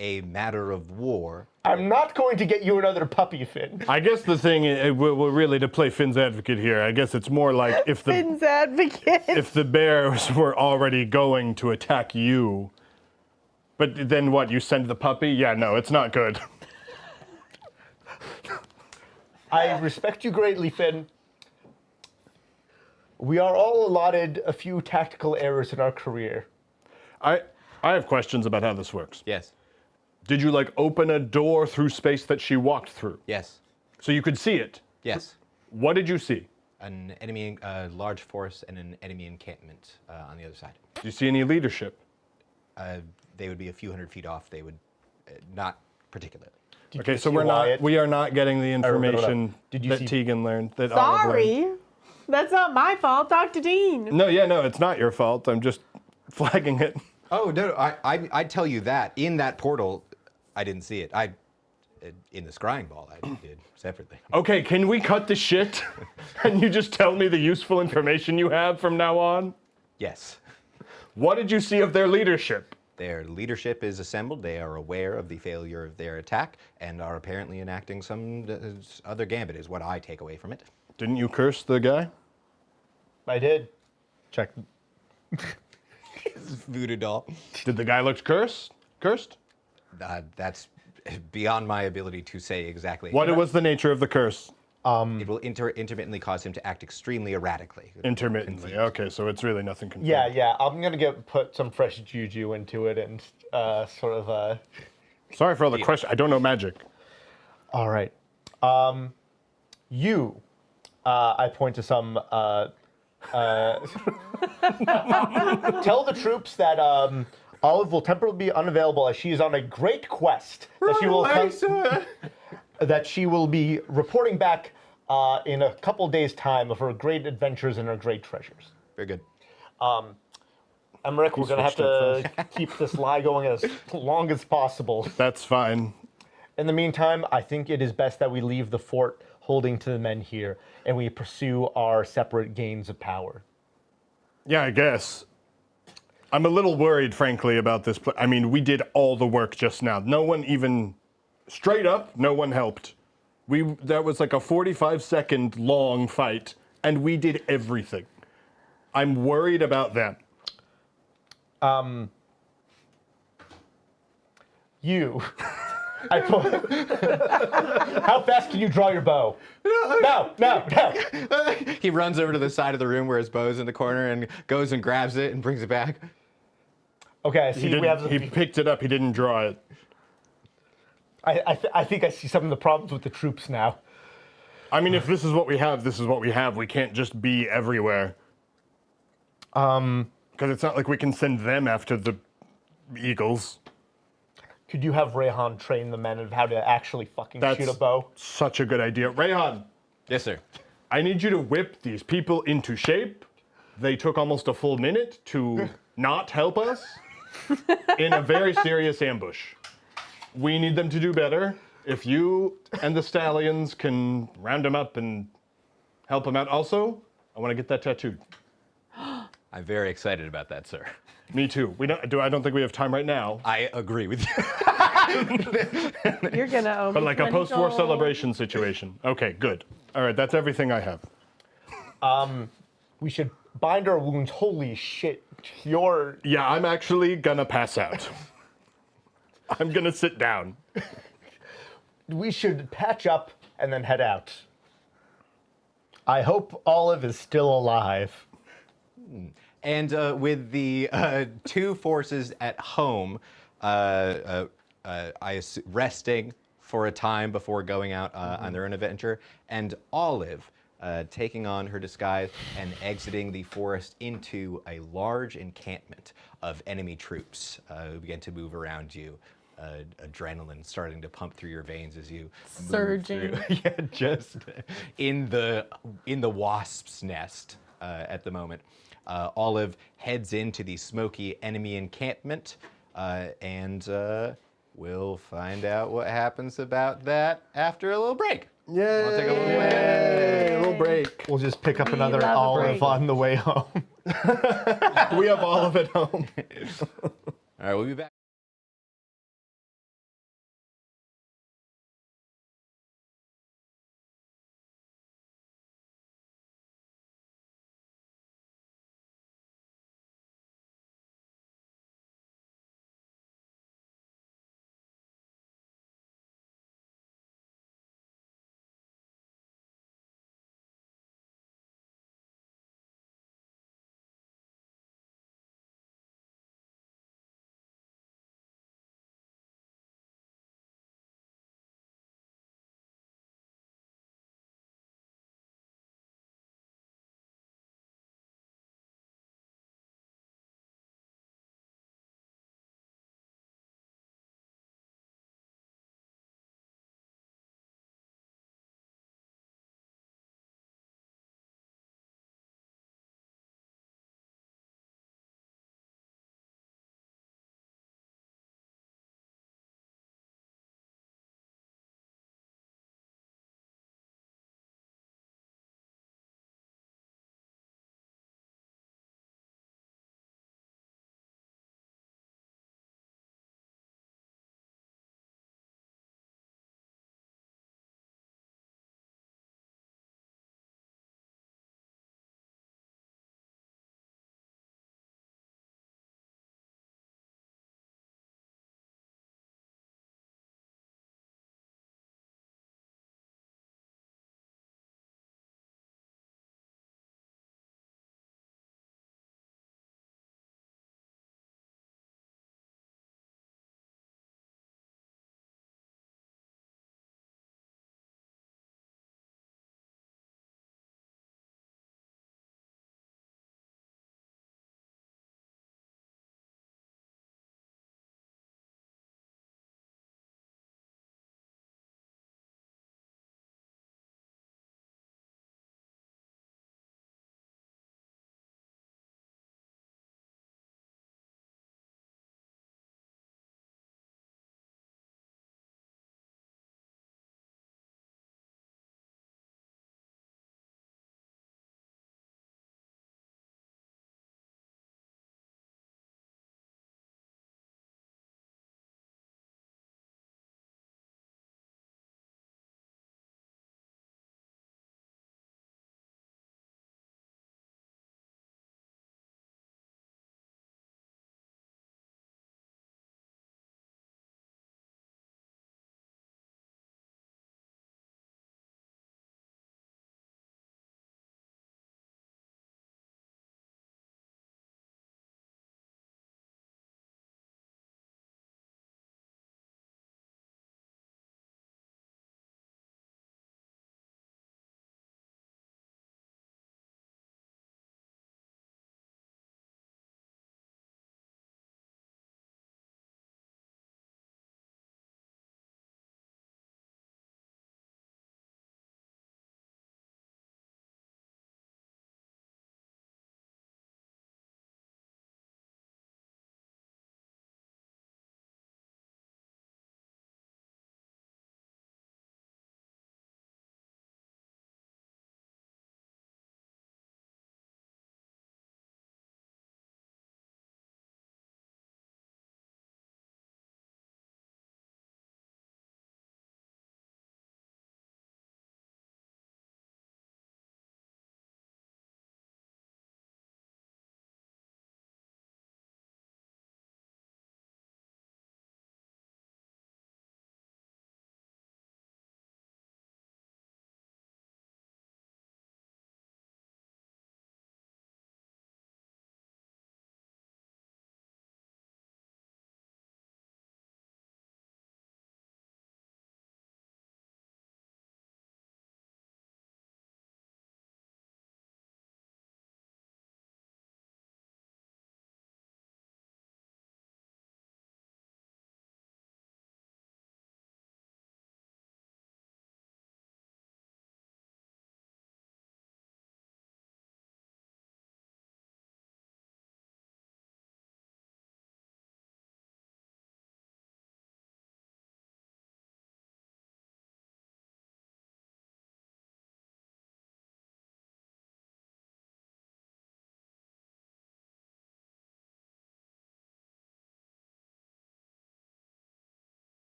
a matter of war. I'm not going to get you another puppy, Finn. I guess the thing, we're really to play Finn's advocate here. I guess it's more like if the Finn's advocate. if the bears were already going to attack you, but then what? You send the puppy? Yeah, no, it's not good. I respect you greatly, Finn. We are all allotted a few tactical errors in our career. I have questions about how this works. Yes. Did you like open a door through space that she walked through? Yes. So you could see it. Yes. What did you see? An enemy, large force, and an enemy encampment on the other side. Do you see any leadership? They would be a few hundred feet off. They would not particularly. Did Okay, you so see we're Wyatt? we are not getting the no, no. information Did you that see- Tegan learned. That Olive learned. Sorry. That's not my fault. Talk to Dean. No, it's not your fault. I'm just flagging it. Oh no! I tell you that in that portal, I didn't see it. In the scrying ball, I did separately. Okay, can we cut the shit and you just tell me the useful information you have from now on? Yes. What did you see of their leadership? Their leadership is assembled. They are aware of the failure of their attack and are apparently enacting some other gambit. Is what I take away from it. Didn't you curse the guy? I did. Check. Voodoo doll. Did the guy look cursed? That's beyond my ability to say exactly. What was the nature of the curse? It will intermittently cause him to act extremely erratically. Intermittently. Okay, so it's really nothing confirmed. Yeah. I'm gonna put some fresh juju into it and sort of. Sorry for all the questions. I don't know magic. All right. You. I point to some. Tell the troops that Olive will temporarily be unavailable as she is on a great quest. That she will be reporting back in a couple days' time of her great adventures and her great treasures. Very good. Emmerich, we're going to have to keep this lie going as long as possible. That's fine. In the meantime, I think it is best that we leave the fort holding to the men here and we pursue our separate gains of power. Yeah, I guess. I'm a little worried, frankly, about this. I mean, we did all the work just now. No one even, straight up, no one helped. That was like a 45-second long fight, and we did everything. I'm worried about them. You. How fast can you draw your bow? No. He runs over to the side of the room where his bow's in the corner and goes and grabs it and brings it back. Okay, I see. He picked it up. He didn't draw it. I think I see some of the problems with the troops now. I mean, if this is what we have, this is what we have. We can't just be everywhere. Because it's not like we can send them after the eagles. Could you have Rayhan train the men of how to actually fucking shoot a bow? Such a good idea. Rayhan, Yes, sir. I need you to whip these people into shape. They took almost a full minute to not help us in a very serious ambush. We need them to do better. If you and the stallions can round them up and help them out. Also, I want to get that tattooed. I'm very excited about that, sir. Me too. I don't think we have time right now. I agree with you. You're gonna owe But me like a 20 post-war gold. celebration situation. Okay, good. All right, that's everything I have. We should bind our wounds. Holy shit. Yeah, I'm actually gonna pass out. I'm gonna sit down. We should patch up and then head out. I hope Olive is still alive. And with the two forces at home, resting for a time before going out on their own adventure, and Olive taking on her disguise and exiting the forest into a large encampment of enemy troops who begin to move around you. Adrenaline starting to pump through your veins as you Surging. move through. Yeah, just in the wasp's nest at the moment. Olive heads into the smoky enemy encampment, and we'll find out what happens about that after a little break. Yay! Wanna take a little break? Yay! A little break. We'll just pick up We another love a Olive break. on the way home. We have Olive at home. All right, we'll be back.